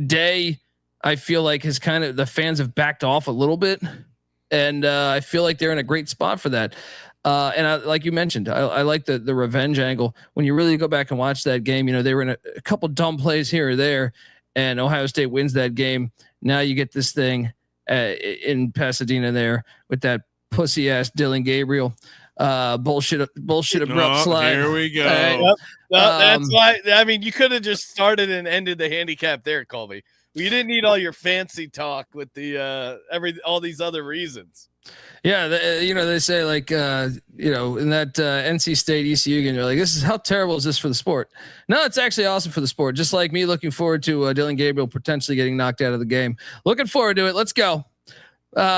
Day, I feel like the fans have backed off a little bit, and I feel like they're in a great spot for that. And I, like you mentioned, I like the revenge angle. When you really go back and watch that game, they were in a couple dumb plays here or there, and Ohio State wins that game. Now you get this thing in Pasadena there with that pussy ass Dylan Gabriel bullshit abrupt slide. Here we go. Yep. No, that's why. I mean, you could have just started and ended the handicap there, Colby. You didn't need all your fancy talk with the all these other reasons. Yeah, they say like in that NC State ECU game, you're like, this is how terrible is this for the sport? No, it's actually awesome for the sport. Just like me looking forward to Dylan Gabriel potentially getting knocked out of the game. Looking forward to it. Let's go.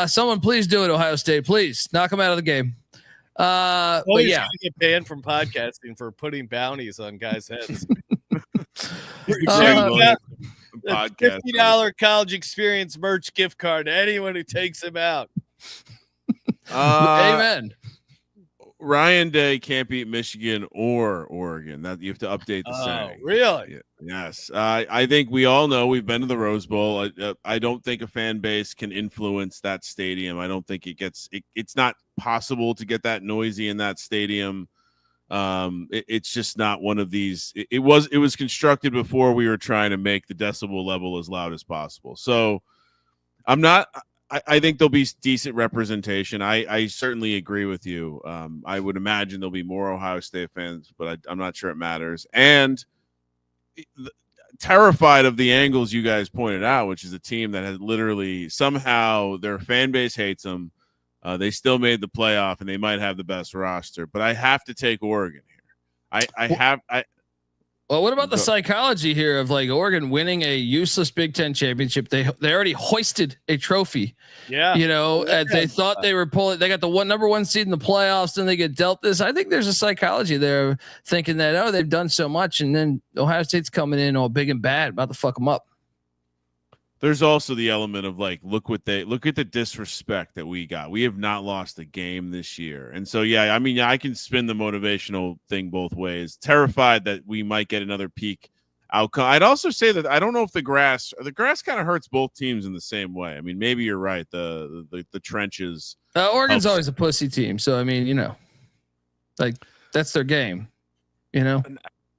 Someone please do it, Ohio State. Please knock them out of the game. But yeah, gonna get banned from podcasting for putting bounties on guys' heads. Podcast. $50 college experience merch gift card to anyone who takes him out. Amen. Ryan Day can't beat Michigan or Oregon. That you have to update the saying. Really? Yeah. Yes. I think we all know we've been to the Rose Bowl. I don't think a fan base can influence that stadium. I don't think it's not possible to get that noisy in that stadium. It's just not one of these. It was constructed before we were trying to make the decibel level as loud as possible. So I think there'll be decent representation. I certainly agree with you. I would imagine there'll be more Ohio State fans, but I'm not sure it matters. And terrified of the angles you guys pointed out, which is a team that has literally somehow their fan base hates them. They still made the playoff, and they might have the best roster. But I have to take Oregon here. Well, what about the psychology here of like Oregon winning a useless Big Ten championship? They already hoisted a trophy. Yeah. They thought they were pulling. They got the number one seed in the playoffs, and they get dealt this. I think there's a psychology there thinking that, they've done so much, and then Ohio State's coming in all big and bad, about to fuck them up. There's also the element of like, look at the disrespect that we got. We have not lost a game this year. And so, yeah, I mean, I can spin the motivational thing both ways. Terrified that we might get another peak outcome. I'd also say that I don't know if the grass kind of hurts both teams in the same way. I mean, maybe you're right. The trenches. Oregon's always a pussy team. So, I mean, like that's their game,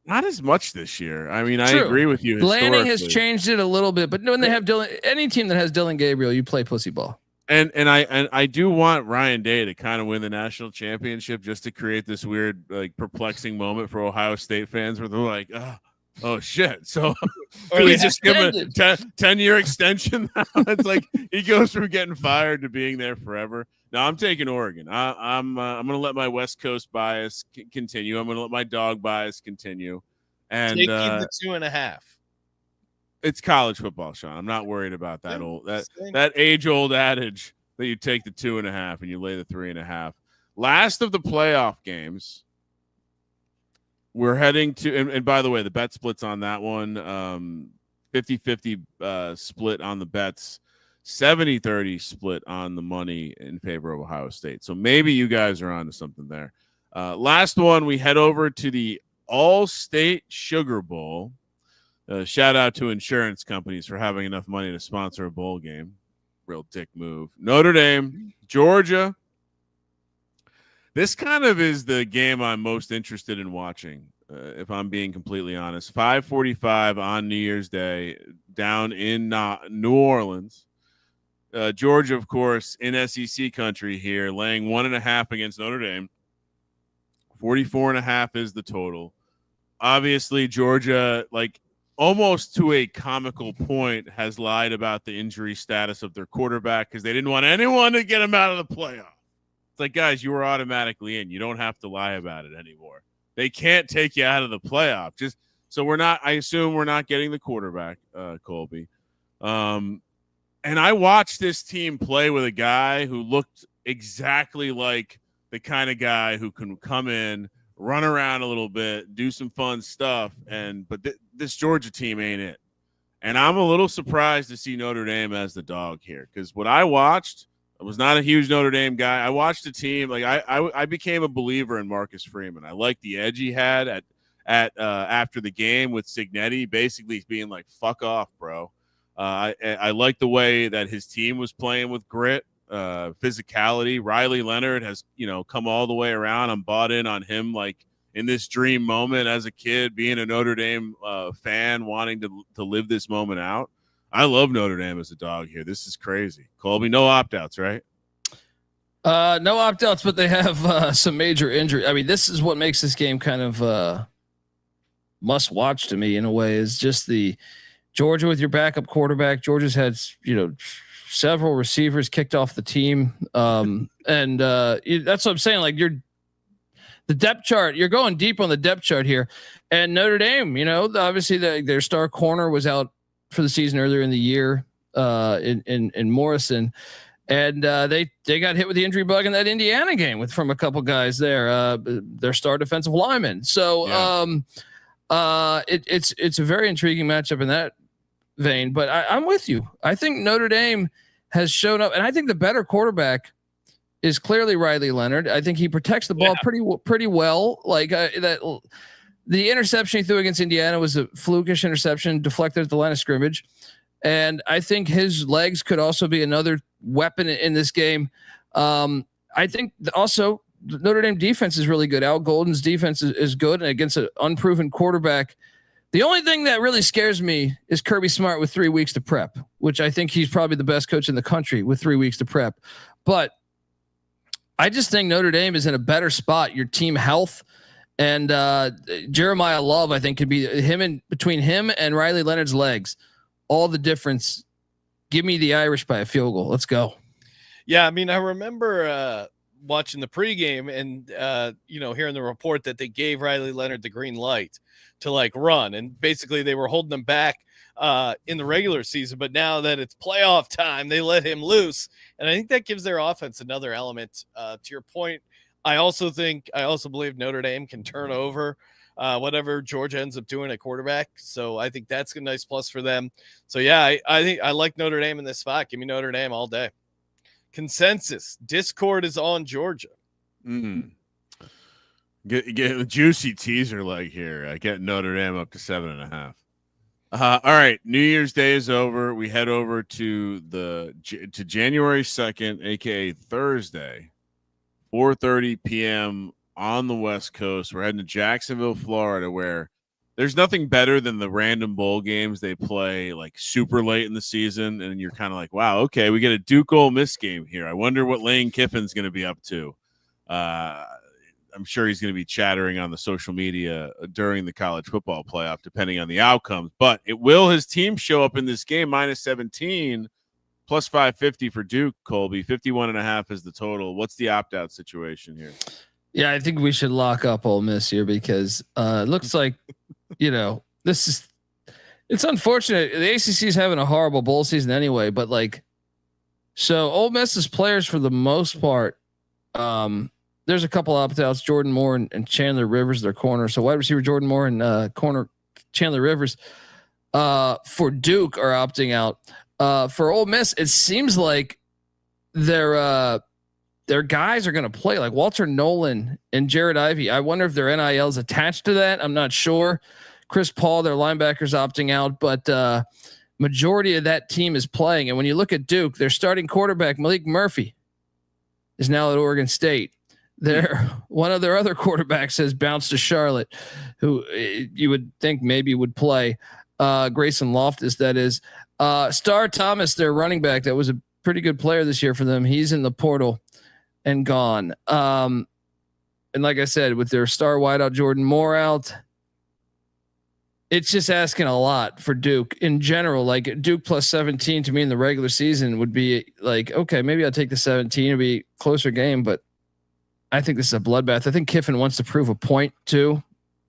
Not as much this year. I mean, True. I agree with you. Lanning has changed it a little bit, but when they have any team that has Dylan Gabriel, you play pussy ball. And I do want Ryan Day to kind of win the national championship just to create this weird, like, perplexing moment for Ohio State fans where they're like, oh shit. So we just give him a 10-year extension. It's like he goes from getting fired to being there forever. No, I'm taking Oregon. I'm going to let my West Coast bias continue. I'm going to let my dog bias continue. And taking the 2.5. It's college football, Sean. I'm not worried about that that age-old adage that you take the 2.5 and you lay the 3.5. Last of the playoff games. We're heading to, and by the way, the bet splits on that one, 50-50 split on the bets, 70-30 split on the money in favor of Ohio State. So maybe you guys are on to something there. Last one, we head over to the All-State Sugar Bowl. Shout out to insurance companies for having enough money to sponsor a bowl game. Real dick move. Notre Dame, Georgia. This kind of is the game I'm most interested in watching, if I'm being completely honest. 5:45 on New Year's Day down in New Orleans. Georgia, of course, in SEC country here, laying 1.5 against Notre Dame. 44.5 is the total. Obviously, Georgia, like almost to a comical point, has lied about the injury status of their quarterback because they didn't want anyone to get him out of the playoff. It's like, guys, you were automatically in. You don't have to lie about it anymore. They can't take you out of the playoff. I assume we're not getting the quarterback, Colby. And I watched this team play with a guy who looked exactly like the kind of guy who can come in, run around a little bit, do some fun stuff. But this Georgia team ain't it. And I'm a little surprised to see Notre Dame as the dog here, because what I watched, I was not a huge Notre Dame guy. I watched the team. Like I became a believer in Marcus Freeman. I liked the edge he had at after the game with Cignetti, basically being like, "Fuck off, bro." I like the way that his team was playing with grit, physicality. Riley Leonard has come all the way around. I'm bought in on him, like in this dream moment as a kid, being a Notre Dame fan, wanting to live this moment out. I love Notre Dame as a dog here. This is crazy. Colby, no opt-outs, right? No opt-outs, but they have some major injury. I mean, this is what makes this game kind of must-watch to me in a way, is just the Georgia with your backup quarterback. Georgia's had, several receivers kicked off the team. And that's what I'm saying. Like the depth chart, you're going deep on the depth chart here. And Notre Dame, obviously their star corner was out for the season earlier in the year in Morrison. And they got hit with the injury bug in that Indiana game from a couple guys there, their star defensive linemen. So it's a very intriguing matchup in that vein. But I'm with you. I think Notre Dame has shown up, and I think the better quarterback is clearly Riley Leonard. I think he protects the ball pretty well. Like that, the interception he threw against Indiana was a flukish interception, deflected at the line of scrimmage. And I think his legs could also be another weapon in this game. I think also the Notre Dame defense is really good. Al Golden's defense is good, and against an unproven quarterback. The only thing that really scares me is Kirby Smart with 3 weeks to prep, which I think he's probably the best coach in the country with 3 weeks to prep. But I just think Notre Dame is in a better spot. Your team health and Jeremiah Love, I think, could be between him and Riley Leonard's legs. All the difference. Give me the Irish by a field goal. Let's go. Yeah, I mean, I remember watching the pregame and hearing the report that they gave Riley Leonard the green light to like run, and basically they were holding him back in the regular season, but now that it's playoff time, they let him loose, and I think that gives their offense another element. To your point, I also believe Notre Dame can turn over whatever Georgia ends up doing at quarterback. So I think that's a nice plus for them. So yeah, I think I like Notre Dame in this spot. Give me Notre Dame all day. Consensus. Discord is on Georgia. Get a juicy teaser leg here. I get Notre Dame up to 7.5. All right. New Year's Day is over. We head over to January 2nd, aka Thursday, 4:30 p.m. on the West Coast. We're heading to Jacksonville, Florida, where there's nothing better than the random bowl games they play like super late in the season. And you're kind of like, wow, okay, we get a Duke Ole Miss game here. I wonder what Lane Kiffin's going to be up to. I'm sure he's going to be chattering on the social media during the college football playoff, depending on the outcomes. But will his team show up in this game? -17, plus 550 for Duke, Colby. 51.5 is the total. What's the opt-out situation here? Yeah, I think we should lock up Ole Miss here because it looks like, it's unfortunate. The ACC is having a horrible bowl season anyway, but so Ole Miss's players for the most part, there's a couple opt-outs, Jordan Moore and Chandler Rivers, their corner. So wide receiver Jordan Moore and corner Chandler Rivers for Duke are opting out. For Ole Miss, it seems like their guys are going to play, like Walter Nolan and Jared Ivey. I wonder if their NIL is attached to that. I'm not sure. Chris Paul, their linebackers opting out, but majority of that team is playing. And when you look at Duke, their starting quarterback, Malik Murphy, is now at Oregon State. One of their other quarterbacks has bounced to Charlotte, who you would think maybe would play. Grayson Loftus, that is. Star Thomas, their running back, that was a pretty good player this year for them. He's in the portal and gone. And like I said, with their star wideout Jordan Moore out, it's just asking a lot for Duke in general. Like Duke plus 17 to me in the regular season would be like, okay, maybe I'll take the 17. It'll be a closer game, but I think this is a bloodbath. I think Kiffin wants to prove a point too.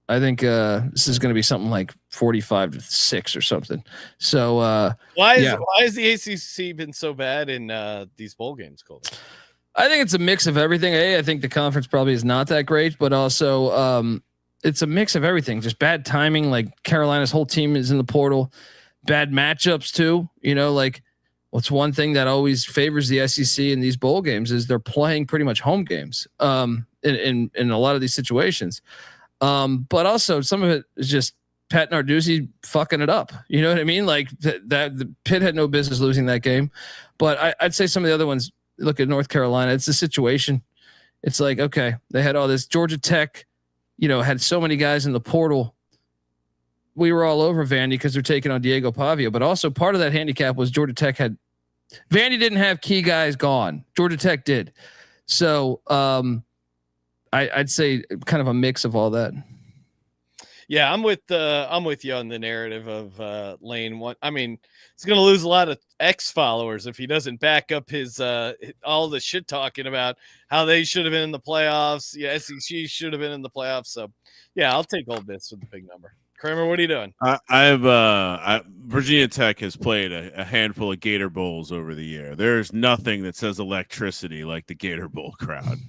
I think this is going to be something like 45-6 or something. So why is the ACC been so bad in these bowl games, Cole? I think it's a mix of everything. I think the conference probably is not that great, but also it's a mix of everything. Just bad timing. Like Carolina's whole team is in the portal. Bad matchups too. What's one thing that always favors the SEC in these bowl games is they're playing pretty much home games in a lot of these situations. But also some of it is just Pat Narduzzi fucking it up. You know what I mean? Like that the Pitt had no business losing that game. But I'd say some of the other ones, look at North Carolina. It's the situation. It's like, okay, they had all this. Georgia Tech, had so many guys in the portal. We were all over Vandy because they're taking on Diego Pavia. But also part of that handicap was Georgia Tech Vandy didn't have key guys gone. Georgia Tech did. So I'd say kind of a mix of all that. Yeah, I'm with you on the narrative of Lane. I mean, he's going to lose a lot of X followers if he doesn't back up his all the shit talking about how they should have been in the playoffs. Yeah, SEC should have been in the playoffs. So yeah, I'll take Ole Miss with the big number. Kramer, what are you doing? Virginia Tech has played a handful of Gator Bowls over the year. There's nothing that says electricity like the Gator Bowl crowd.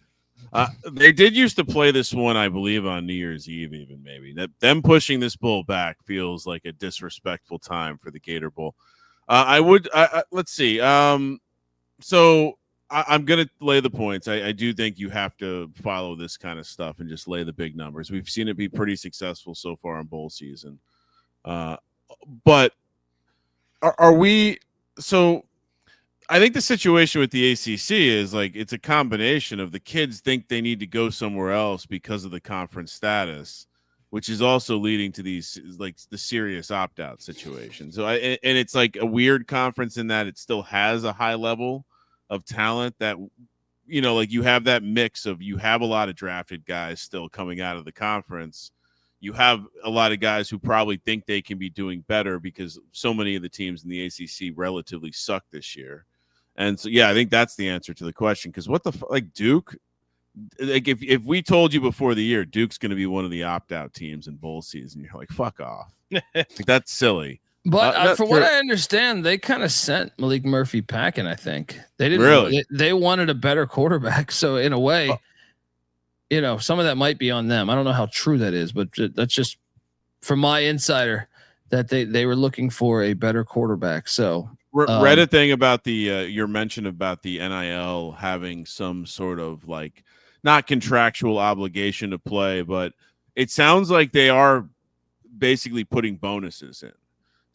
They did used to play this one, I believe, on New Year's Eve, even maybe. Them pushing this bowl back feels like a disrespectful time for the Gator Bowl. Let's see. So I'm going to lay the points. I do think you have to follow this kind of stuff and just lay the big numbers. We've seen it be pretty successful so far in bowl season. But are we – so I think the situation with the ACC is like it's a combination of the kids think they need to go somewhere else because of the conference status, which is also leading to these like the serious opt-out situations. So and it's like a weird conference in that it still has a high level of talent that, you know, like you have that mix of you have a lot of drafted guys still coming out of the conference. You have a lot of guys who probably think they can be doing better because so many of the teams in the ACC relatively suck this year. And so, yeah, I think that's the answer to the question. Because what the like Duke, like if we told you before the year Duke's going to be one of the opt-out teams in bowl season, you're like, fuck off. Like, that's silly. But for what I understand, they kind of sent Malik Murphy packing. I think they didn't really. They wanted a better quarterback. So in a way, you know, some of that might be on them. I don't know how true that is, but that's just from my insider that they were looking for a better quarterback. So read a thing about the your mention about the NIL having some sort of like not contractual obligation to play, but it sounds like they are basically putting bonuses in.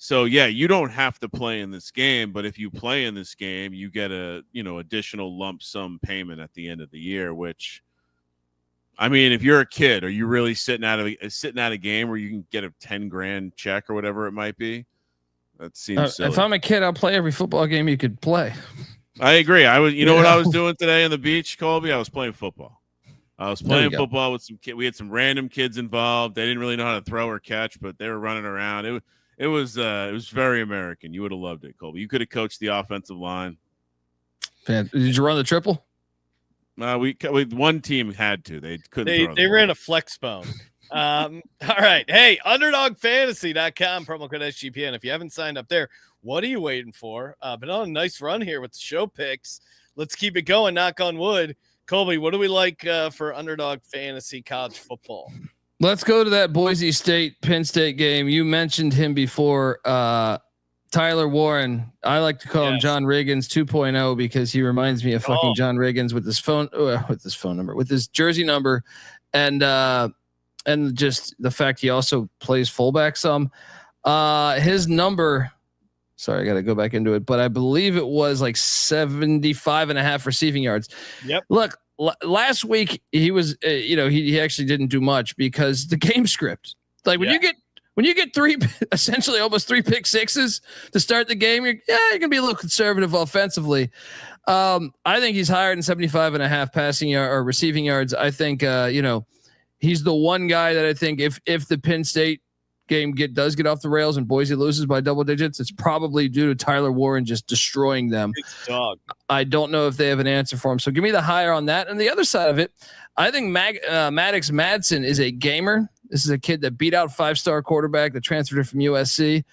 So yeah, you don't have to play in this game, but if you play in this game, you get a, you know, additional lump sum payment at the end of the year, which I mean, if you're a kid, are you really sitting out a game where you can get a 10 grand check or whatever it might be? That seems silly. If I'm a kid, I'll play every football game you could play. I agree. You know what I was doing today on the beach, Colby? I was playing football. I was playing football with some kids. We had some random kids involved. They didn't really know how to throw or catch, but they were running around. It was very American. You would have loved it, Colby. You could have coached the offensive line. Did you run the triple? One team had to. They couldn't. They ran a flex bone. All right. Hey, underdogfantasy.com, promo code SGPN. If you haven't signed up there, what are you waiting for? Been on a nice run here with the show picks. Let's keep it going. Knock on wood. Colby, what do we like for underdog fantasy college football? Let's go to that Boise State Penn State game. You mentioned him before. Tyler Warren. I like to call him John Riggins 2.0 because he reminds me of fucking John Riggins with his phone number, with his jersey number, and just the fact he also plays fullback some. His number. Sorry, I got to go back into it, but I believe it was like 75.5 receiving yards. Yep. Look, last week he was, he actually didn't do much because the game script, like when you get three, essentially almost 3 pick sixes to start the game, you're gonna be a little conservative offensively. I think he's higher than 75.5 passing yard or receiving yards. I think, he's the one guy that I think if the Penn State game does get off the rails and Boise loses by double digits, it's probably due to Tyler Warren just destroying them. Dog. I don't know if they have an answer for him. So give me the higher on that. And the other side of it, I think Maddox Madsen is a gamer. This is a kid that beat out 5-star quarterback that transferred from USC.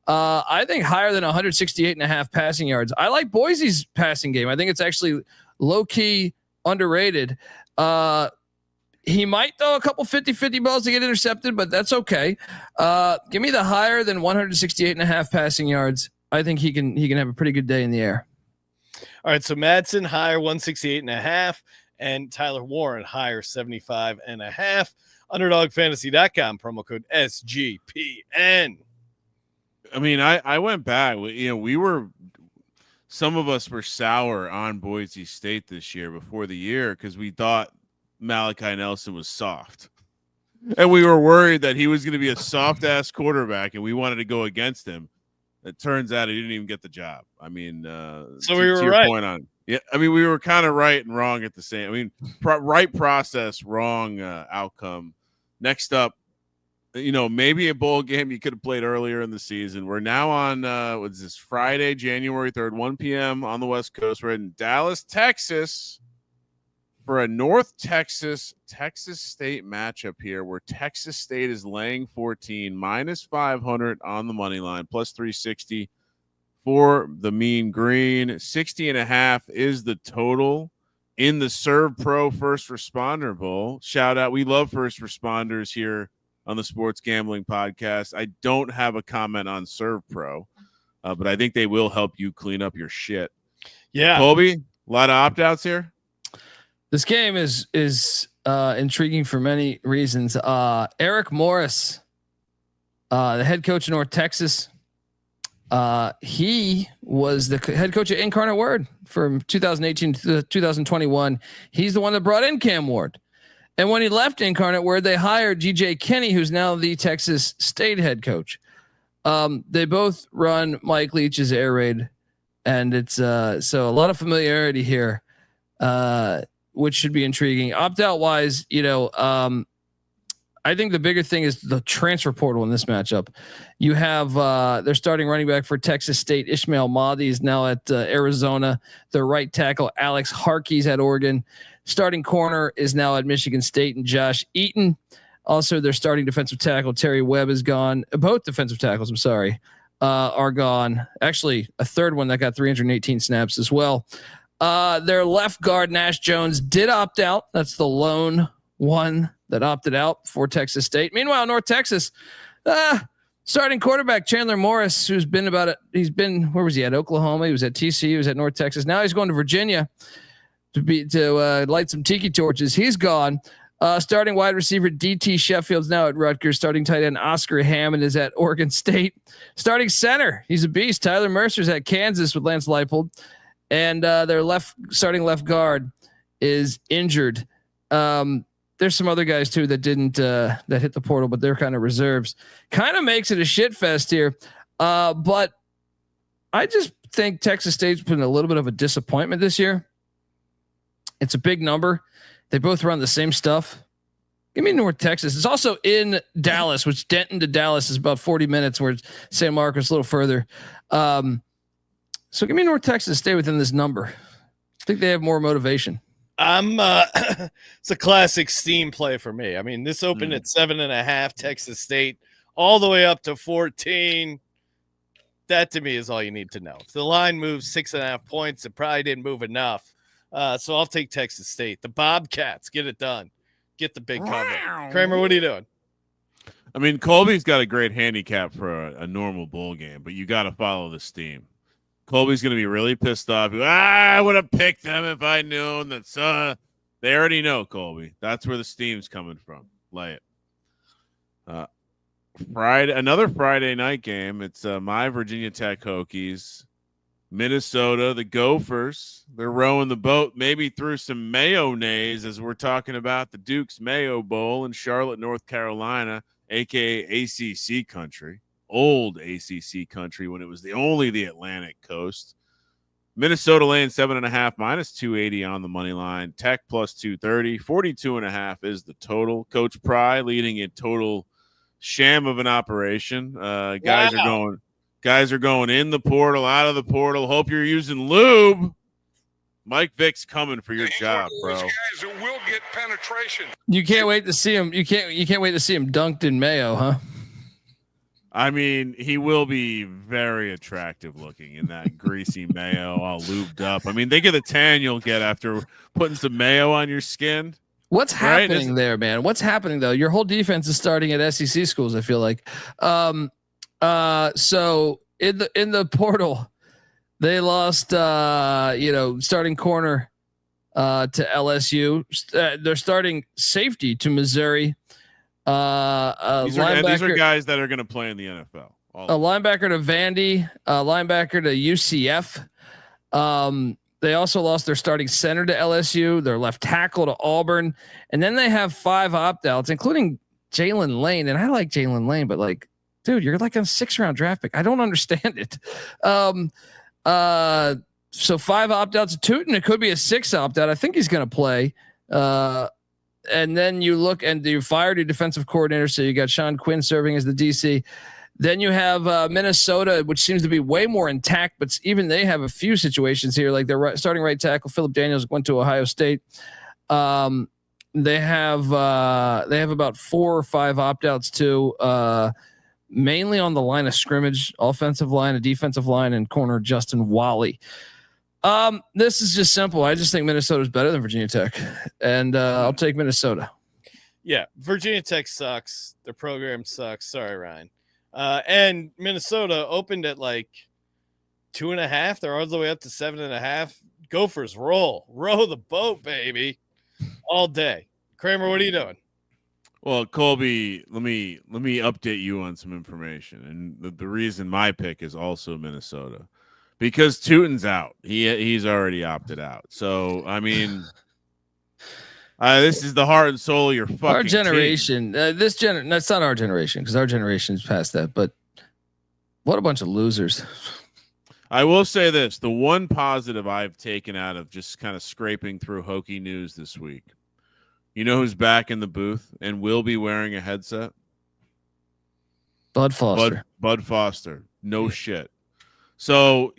I think higher than 168.5 passing yards. I like Boise's passing game. I think it's actually low key underrated. He might throw a couple 50-50 balls to get intercepted, but that's okay. Give me the higher than 168.5 passing yards. I think he can have a pretty good day in the air. All right, so Madsen higher 168.5 and Tyler Warren higher 75.5. Underdogfantasy.com, promo code SGPN. I mean, I went back. Some of us were sour on Boise State this year before the year because we thought Malachi Nelson was soft. And we were worried that he was going to be a soft-ass quarterback, and we wanted to go against him. It turns out he didn't even get the job. I mean, so we were right. Point on, yeah, I mean, we were kind of right and wrong at the same. I mean, right process, wrong outcome. Next up, maybe a bowl game you could have played earlier in the season. We're now on what's this, Friday, January 3rd, 1 p.m. on the West Coast. We're in Dallas, Texas. for a North Texas State matchup here, where Texas State is laying 14, minus 500 on the money line, plus 360 for the mean green. 60.5 is the total in the Serve Pro First Responder Bowl. Shout out. We love first responders here on the Sports Gambling Podcast. I don't have a comment on Serve Pro, but I think they will help you clean up your shit. Yeah. Colby, a lot of opt-outs here. This game is intriguing for many reasons. Eric Morris, the head coach of North Texas, he was the head coach of Incarnate Word from 2018 to 2021. He's the one that brought in Cam Ward. And when he left Incarnate Word, they hired GJ Kenny, who's now the Texas State head coach. They both run Mike Leach's air raid, and it's so a lot of familiarity here, which should be intriguing. Opt-out wise, I think the bigger thing is the transfer portal in this matchup. You have their starting running back for Texas State, Ishmael Mahdi, is now at Arizona. Their right tackle, Alex Harkey's at Oregon. Starting corner is now at Michigan State, and Josh Eaton. Also, their starting defensive tackle, Terry Webb, is gone. Both defensive tackles, are gone. Actually, a third one that got 318 snaps as well. Their left guard, Nash Jones, did opt out. That's the lone one that opted out for Texas State. Meanwhile, North Texas, starting quarterback Chandler Morris, who's been where was he at? Oklahoma. He was at TCU. He was at North Texas. Now he's going to Virginia to light some tiki torches. He's gone. Starting wide receiver DT Sheffield's now at Rutgers. Starting tight end Oscar Hammond is at Oregon State. Starting center, he's a beast. Tyler Mercer's at Kansas with Lance Leipold, and their starting left guard is injured. There's some other guys too that didn't that hit the portal, but they're kind of reserves. Kind of makes it a shit fest here. But I just think Texas State's been a little bit of a disappointment this year. It's a big number. They both run the same stuff. Give me North Texas. It's also in Dallas, which Denton to Dallas is about 40 minutes, where San Marcos a little further. So give me North Texas. Stay within this number. I think they have more motivation. It's a classic steam play for me. I mean, this opened at 7.5, Texas State, all the way up to 14. That to me is all you need to know. If the line moves 6.5 points, it probably didn't move enough. So I'll take Texas State. The Bobcats, get it done. Get the big cover. Kramer, what are you doing? I mean, Colby's got a great handicap for a normal bowl game, but you got to follow the steam. Colby's going to be really pissed off. I would have picked them if I knew that. They already know, Colby. That's where the steam's coming from. Lay it. Another Friday night game. It's my Virginia Tech Hokies, Minnesota, the Gophers. They're rowing the boat maybe through some mayonnaise as we're talking about the Duke's Mayo Bowl in Charlotte, North Carolina, aka ACC country. Old ACC country when it was only the Atlantic coast. Minnesota laying 7.5, minus 280 on the money line. Tech plus 230. 42.5 is the total. Coach Pry leading a total sham of an operation. Guys are going in the portal, out of the portal. Hope you're using lube. Mike Vick's coming for your job, bro. Guys who will get penetration. You can't wait to see him. You can't wait to see him dunked in mayo, huh? I mean, he will be very attractive looking in that greasy mayo, all lubed up. I mean, think of the tan you'll get after putting some mayo on your skin. What's happening there, man? What's happening though? Your whole defense is starting at SEC schools, I feel like. So in the portal, they lost starting corner to LSU. They're starting safety to Missouri. These are guys that are going to play in the NFL. A linebacker to Vandy, a linebacker to UCF. They also lost their starting center to LSU, their left tackle to Auburn, and then they have 5 opt-outs, including Jalen Lane. And I like Jalen Lane, but like, dude, you're like a 6th-round draft pick. I don't understand it. So 5 opt-outs, Tootin. It could be a 6 opt-out. I think he's going to play. And then you look and you fired your defensive coordinator. So you got Sean Quinn serving as the DC. Then you have Minnesota, which seems to be way more intact, but even they have a few situations here. Like their starting right tackle, Philip Daniels, went to Ohio State. They have about 4 or 5 opt-outs too, mainly on the line of scrimmage, offensive line, a defensive line, and corner Justin Wally. This is just simple. I just think Minnesota is better than Virginia Tech, and I'll take Minnesota. Yeah, Virginia Tech sucks. Their program sucks. Sorry, Ryan. And Minnesota opened at like 2.5. They're all the way up to 7.5. Gophers row the boat, baby, all day. Kramer, what are you doing? Well, Colby, let me update you on some information, and the reason my pick is also Minnesota, because Tootin's out. He's already opted out. So I mean, this is the heart and soul of your fucking our generation. That's not our generation, because our generation's past that. But what a bunch of losers. I will say this: the one positive I've taken out of just kind of scraping through Hokie news this week. You know who's back in the booth and will be wearing a headset? Bud Foster. Bud Foster. No shit. So,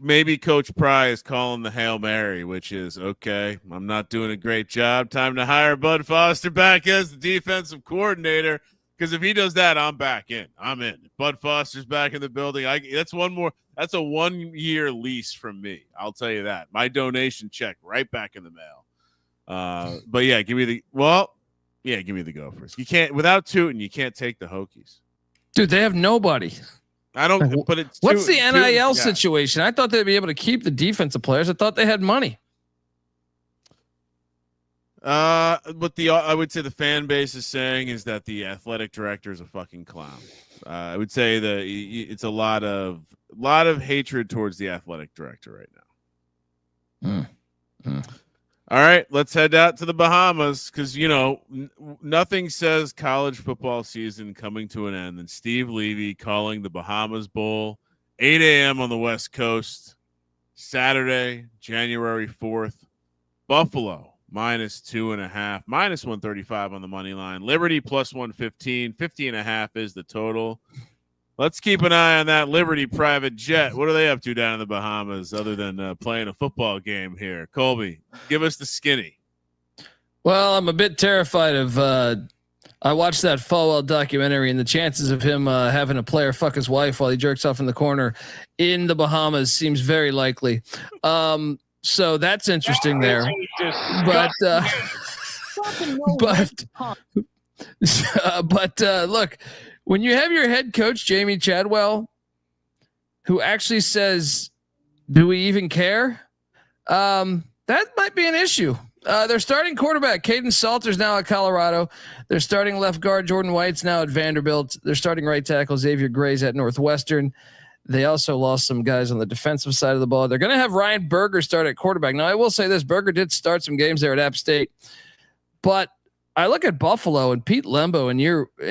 maybe Coach Pry is calling the Hail Mary, which is, okay, I'm not doing a great job. Time to hire Bud Foster back as the defensive coordinator. Because if he does that, I'm back in. I'm in. If Bud Foster's back in the building. That's a 1-year lease from me. I'll tell you that. My donation check right back in the mail. But yeah, give me the Gophers. You can't, without Tootin, you can't take the Hokies. Dude, they have nobody. I don't. But it's what's the NIL Tootin, situation? I thought they'd be able to keep the defensive players. I thought they had money. What I would say the fan base is saying is that the athletic director is a fucking clown. I would say that it's a lot of hatred towards the athletic director right now. All right, let's head out to the Bahamas because, nothing says college football season coming to an end than Steve Levy calling the Bahamas Bowl, 8 a.m. on the West Coast, Saturday, January 4th. Buffalo, -2.5, -135 on the money line. Liberty, +115, 50.5 is the total. Let's keep an eye on that Liberty private jet. What are they up to down in the Bahamas other than playing a football game here? Colby, give us the skinny. Well, I'm a bit terrified of I watched that Falwell documentary, and the chances of him having a player fuck his wife while he jerks off in the corner in the Bahamas seems very likely. So that's interesting there. But look, when you have your head coach, Jamie Chadwell, who actually says, do we even care? That might be an issue. Their starting quarterback, Caden Salter's now at Colorado. Their starting left guard, Jordan White's now at Vanderbilt. Their starting right tackle, Xavier Gray's at Northwestern. They also lost some guys on the defensive side of the ball. They're going to have Ryan Berger start at quarterback. Now, I will say this. Berger did start some games there at App State. But I look at Buffalo and Pete Lembo in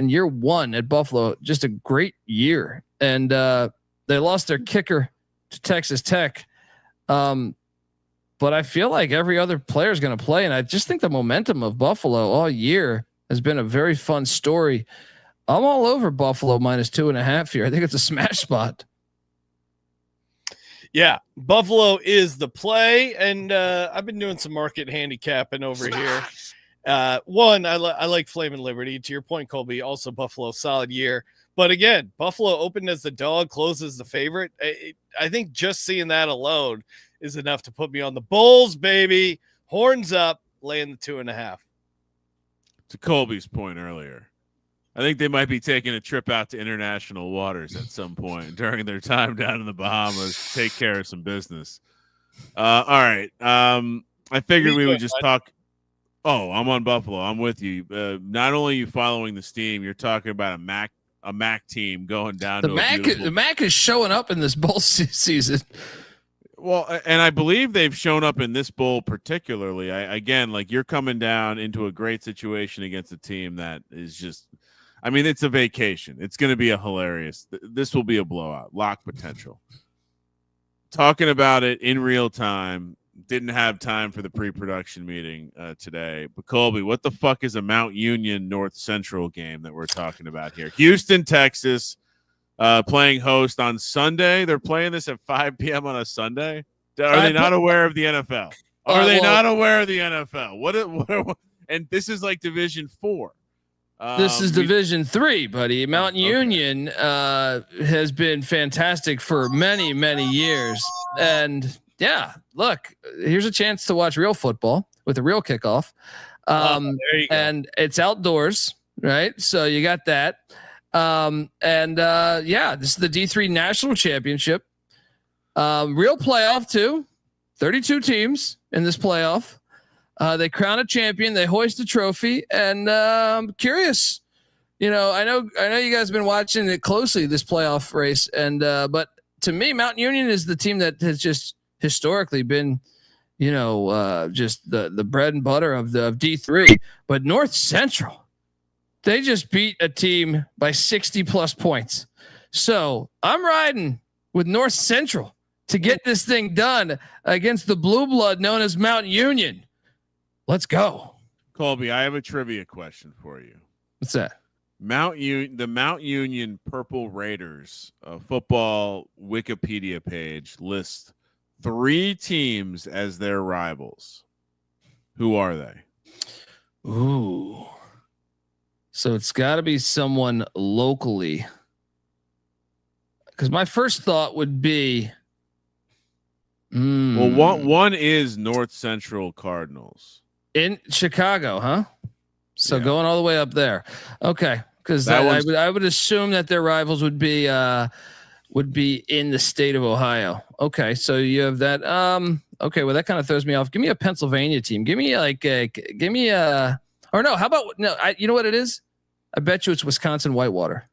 year one at Buffalo, just a great year. And they lost their kicker to Texas Tech. But I feel like every other player is going to play. And I just think the momentum of Buffalo all year has been a very fun story. I'm all over Buffalo -2.5 here. I think it's a smash spot. Yeah, Buffalo is the play. And I've been doing some market handicapping over here. One, I like Flamin' Liberty. To your point, Colby, also Buffalo, solid year. But again, Buffalo opened as the dog, closed as the favorite. I think just seeing that alone is enough to put me on the Bulls, baby. Horns up, laying the 2.5. To Colby's point earlier, I think they might be taking a trip out to international waters at some point during their time down in the Bahamas to take care of some business. All right. I figured we would just talk. Oh, I'm on Buffalo. I'm with you. Not only are you following the steam, you're talking about a MAC team going down. The MAC is showing up in this bowl season. Well, and I believe they've shown up in this bowl particularly. Like you're coming down into a great situation against a team that is just, I mean, it's a vacation. It's going to be a hilarious. This will be a blowout, lock potential. Talking about it in real time. Didn't have time for the pre-production meeting today. But Colby, what the fuck is a Mount Union North Central game that we're talking about here? Houston, Texas, playing host on Sunday. They're playing this at 5 p.m. on a Sunday. Are they not aware of the NFL? Are they not aware of the NFL? What and this is like Division 4. This is Division 3, buddy. Mountain Union has been fantastic for many, many years. And yeah, look, here's a chance to watch real football with a real kickoff. There you go. And it's outdoors, right? So you got that. Yeah, this is the D3 National Championship. Real playoff too. 32 teams in this playoff. They crown a champion, they hoist a trophy, and I'm curious. I know you guys have been watching it closely, this playoff race, and but to me, Mountain Union is the team that has just historically been, just the bread and butter of D3. But North Central, they just beat a team by 60 plus points. So I'm riding with North Central to get this thing done against the blue blood known as Mountain Union. Let's go. Colby, I have a trivia question for you. What's that? The Mount Union Purple Raiders football Wikipedia page lists 3 teams as their rivals. Who are they? Ooh. So it's got to be someone locally. Because my first thought would be. Well, one is North Central Cardinals. In Chicago, huh? So Yeah. going all the way up there. Okay. Because I would assume that their rivals would be in the state of Ohio. Okay. So you have that. Okay. Well, that kind of throws me off. Give me a Pennsylvania team. Give me or no, how about, no, you know what it is? I bet you it's Wisconsin Whitewater.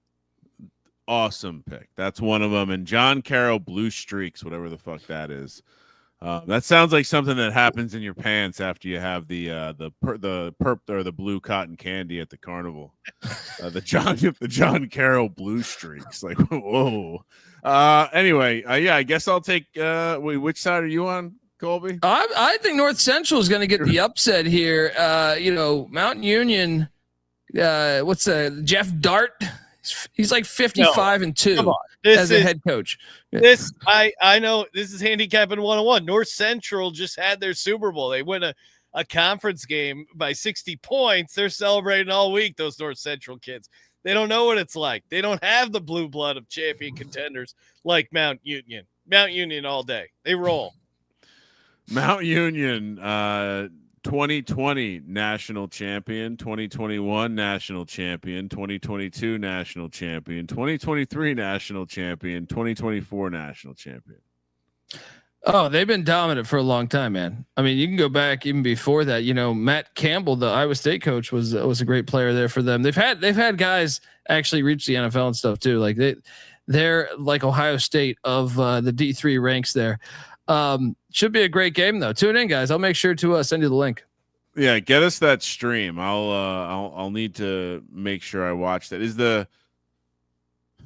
Awesome pick. That's one of them. And John Carroll Blue Streaks, whatever the fuck that is. That sounds like something that happens in your pants after you have the perp or the blue cotton candy at the carnival. The John Carroll Blue Streaks. Like, whoa. Anyway, yeah, I guess I'll take. Wait, which side are you on, Colby? I think North Central is going to get the upset here. Mountain Union. What's Jeff Dart? He's like 55-2 Come on. as a head coach. This I know this is handicapping 101. North Central just had their Super Bowl. They win a conference game by 60 points. They're celebrating all week, those North Central kids. They don't know what it's like. They don't have the blue blood of champion contenders like Mount Union. Mount Union all day. They roll. Mount Union, 2020 national champion, 2021 national champion, 2022 national champion, 2023 national champion, 2024 national champion. Oh, they've been dominant for a long time, man. I mean, you can go back even before that. Matt Campbell, the Iowa State coach, was a great player there for them. They've had guys actually reach the NFL and stuff too. Like they're like Ohio State of the D3 ranks there. Should be a great game though. Tune in, guys. I'll make sure to send you the link. Yeah, get us that stream. I'll need to make sure I watch that.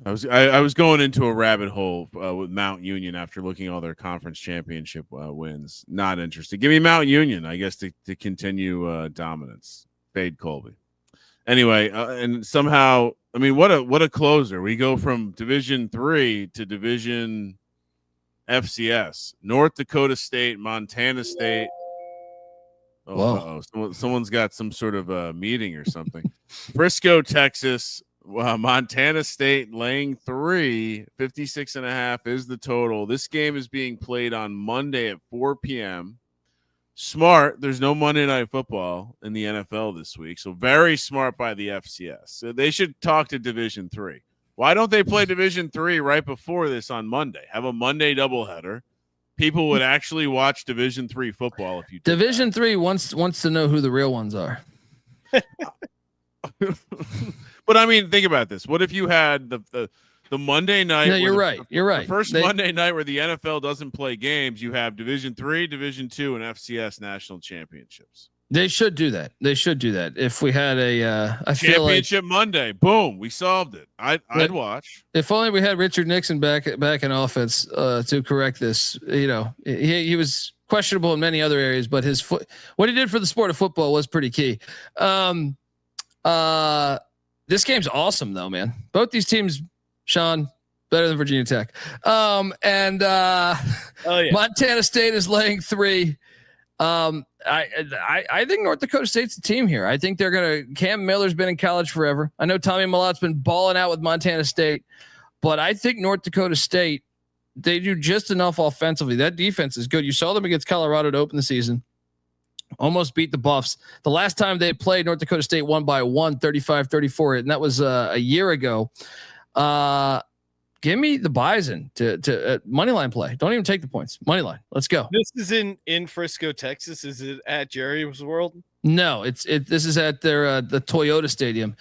I was going into a rabbit hole with Mount Union after looking at all their conference championship wins. Not interested. Give me Mount Union, I guess, to continue dominance. Fade Colby. Anyway, and somehow, I mean, what a closer. We go from Division 3 to Division FCS. North Dakota State, Montana State. Oh, someone's got some sort of meeting or something. Frisco, Texas, Montana State laying 3, 56.5 is the total. This game is being played on Monday at 4 p.m. Smart. There's no Monday Night Football in the NFL this week, so very smart by the FCS. So they should talk to Division 3. Why don't they play Division 3 right before this on Monday? Have a Monday doubleheader. People would actually watch Division 3 football if you did Division that. 3 wants to know who the real ones are. But I mean, think about this. What if you had the Monday night? No, you're right. You're right. The first Monday night where the NFL doesn't play games, you have Division 3, Division 2, and FCS national championships. They should do that. If we had I feel like championship Monday, boom, we solved it. I'd watch. If only we had Richard Nixon back in offense to correct this. He was questionable in many other areas, but what he did for the sport of football was pretty key. This game's awesome though, man. Both these teams, Sean, better than Virginia Tech. Oh, yeah. Montana State is laying 3. I think North Dakota State's the team here. I think they're gonna. Cam Miller's been in college forever. I know Tommy Malotte's been balling out with Montana State, but I think North Dakota State, they do just enough offensively. That defense is good. You saw them against Colorado to open the season. Almost beat the Buffs. The last time they played, North Dakota State won by 35-34, and that was a year ago. Give me the Bison to money line play. Don't even take the points. Money line. Let's go. This is in Frisco, Texas. Is it at Jerry's World? No, this is at their the Toyota Stadium.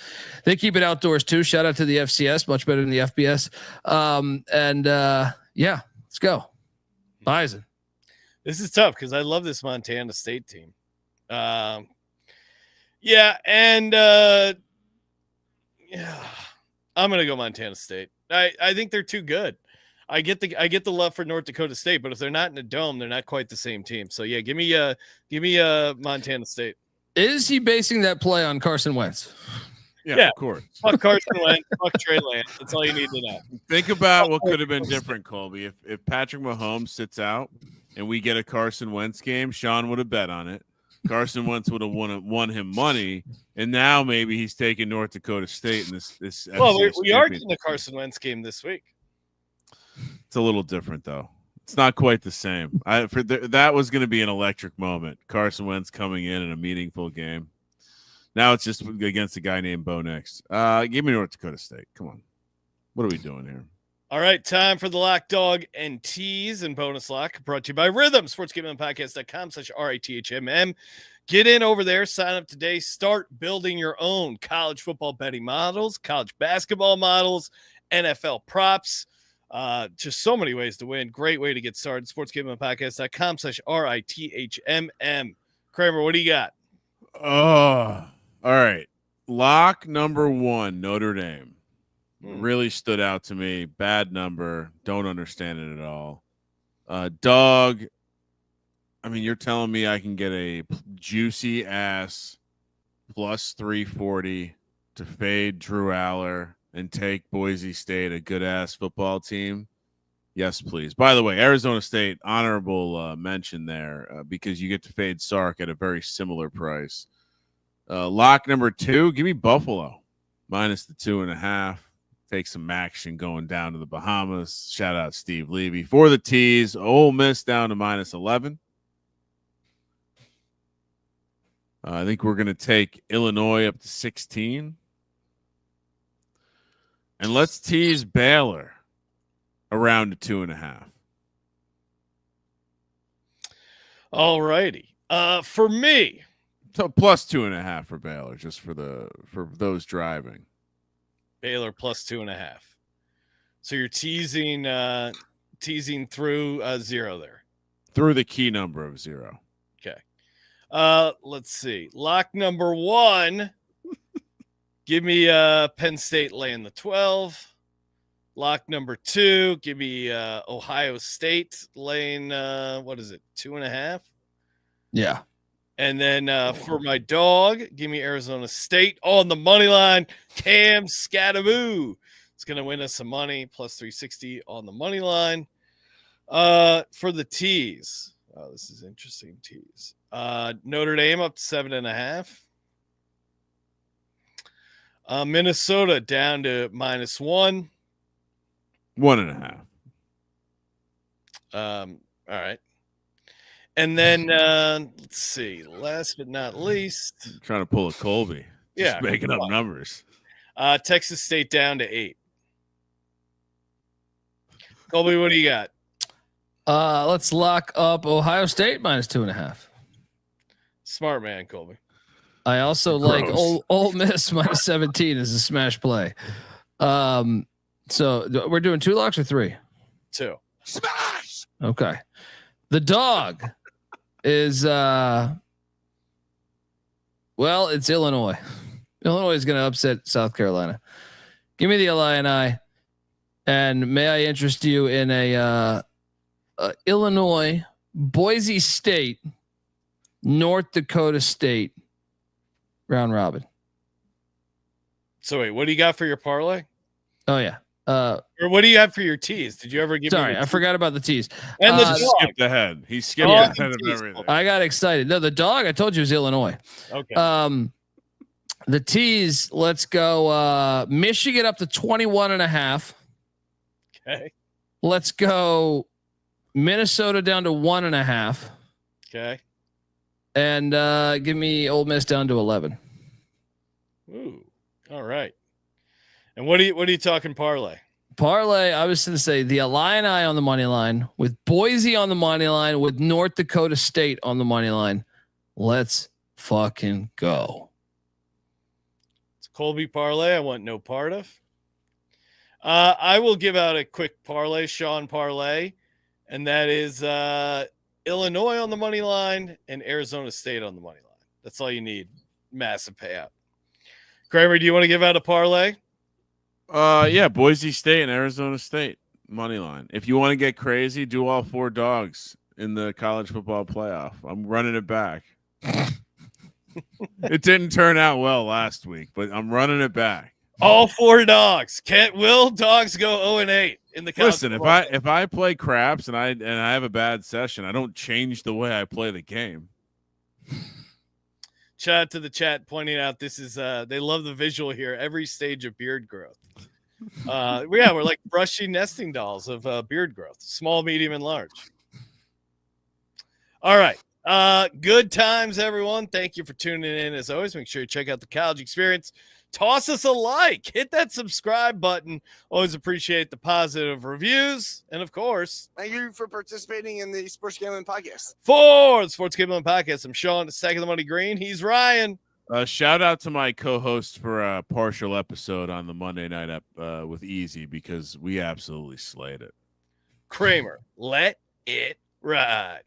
They keep it outdoors too. Shout out to the FCS, much better than the FBS. Yeah, let's go. Bison. This is tough because I love this Montana State team. Yeah, and I'm gonna go Montana State. I think they're too good. I get the love for North Dakota State, but if they're not in a dome, they're not quite the same team. So yeah, give me Montana State. Is he basing that play on Carson Wentz? Yeah, of course. Fuck Carson Wentz. Fuck Trey Lance. That's all you need to know. Think about what could have been different, Colby. If Patrick Mahomes sits out and we get a Carson Wentz game, Sean would have bet on it. Carson Wentz would have won him money, and now maybe he's taking North Dakota State in this. Well, we are getting the Carson Wentz game this week. It's a little different though. It's not quite the same. That was going to be an electric moment. Carson Wentz coming in a meaningful game. Now it's just against a guy named Bo Nix. Give me North Dakota State. Come on. What are we doing here? All right, time for the Lock Dog and Tease and Bonus Lock, brought to you by Rhythm, sportsgamblingpodcast.com/RITHMM. Get in over there, sign up today, start building your own college football betting models, college basketball models, NFL props. Just so many ways to win. Great way to get started. sportsgamblingpodcast.com/RITHMM. Kramer, what do you got? Oh, all right. Lock number 1, Notre Dame. Really stood out to me. Bad number. Don't understand it at all. Dog. I mean, you're telling me I can get a juicy ass plus 340 to fade Drew Aller and take Boise State, a good ass football team? Yes, please. By the way, Arizona State, honorable mention there because you get to fade Sark at a very similar price. Lock number 2, give me Buffalo minus the 2.5. Take some action going down to the Bahamas. Shout out Steve Levy for the tease. Ole Miss down to minus 11. I think we're going to take Illinois up to 16. And let's tease Baylor around to 2.5. All righty. For me, So plus 2.5 for Baylor, just for those driving. Baylor plus 2.5. So you're teasing through 0 there. Through the key number of 0. Okay. Let's see. Lock number 1. Give me Penn State laying the 12. Lock number 2. Give me Ohio State laying 2.5. Yeah. And then for my dog, give me Arizona State on the money line. Cam Scattaboo. It's going to win us some money, plus 360 on the money line. For the tease. Oh, this is interesting tease. Notre Dame up to 7.5. Minnesota down to -1. 1.5. All right. And then let's see. Last but not least, I'm trying to pull a Colby. Just making up numbers. Texas State down to 8. Colby, what do you got? Let's lock up Ohio State minus 2.5. Smart man, Colby. I also like Ole Miss minus 17 as a smash play. So we're doing 2 locks or 3? 2. Smash. Okay. The dog is it's Illinois. Illinois is going to upset South Carolina. Give me the Illini, and may I interest you in a Illinois, Boise State, North Dakota State round robin. So wait, what do you got for your parlay? Oh yeah, Or what do you have for your teas? Did you ever give? Sorry, me I forgot about the teas. And the He dog. skipped ahead. He skipped Yeah. ahead of everything. I got excited. No, the dog. I told you was Illinois. Okay. The teas. Let's go. Michigan up to 21.5. Okay. Let's go. Minnesota down to 1.5. Okay. And give me Ole Miss down to 11. Ooh. All right. And what are you talking parlay? Parlay, I was going to say the Illini on the money line, with Boise on the money line, with North Dakota State on the money line. Let's fucking go. It's Colby parlay. I want no part of. I will give out a quick parlay, Sean parlay, and that is Illinois on the money line and Arizona State on the money line. That's all you need. Massive payout. Kramer, do you want to give out a parlay? Yeah, Boise State and Arizona State money line. If you want to get crazy, do all 4 dogs in the college football playoff. I'm running it back. It didn't turn out well last week, but I'm running it back. All 4 dogs. Will dogs go 0-8 in the college? Listen, if I play craps and I have a bad session, I don't change the way I play the game. Shout out to the chat pointing out this is they love the visual here. Every stage of beard growth. We're like brushy nesting dolls of beard growth, small, medium, and large. All right. Good times, everyone. Thank you for tuning in. As always, make sure you check out the college experience. Toss us a like, hit that subscribe button. Always appreciate the positive reviews. And of course, thank you for participating in the Sports Gambling Podcast. For the Sports Gambling Podcast, I'm Sean, the Stack of the Money Green. He's Ryan. Shout out to my co-host for a partial episode on the Monday night with Easy, because we absolutely slayed it. Kramer, let it ride.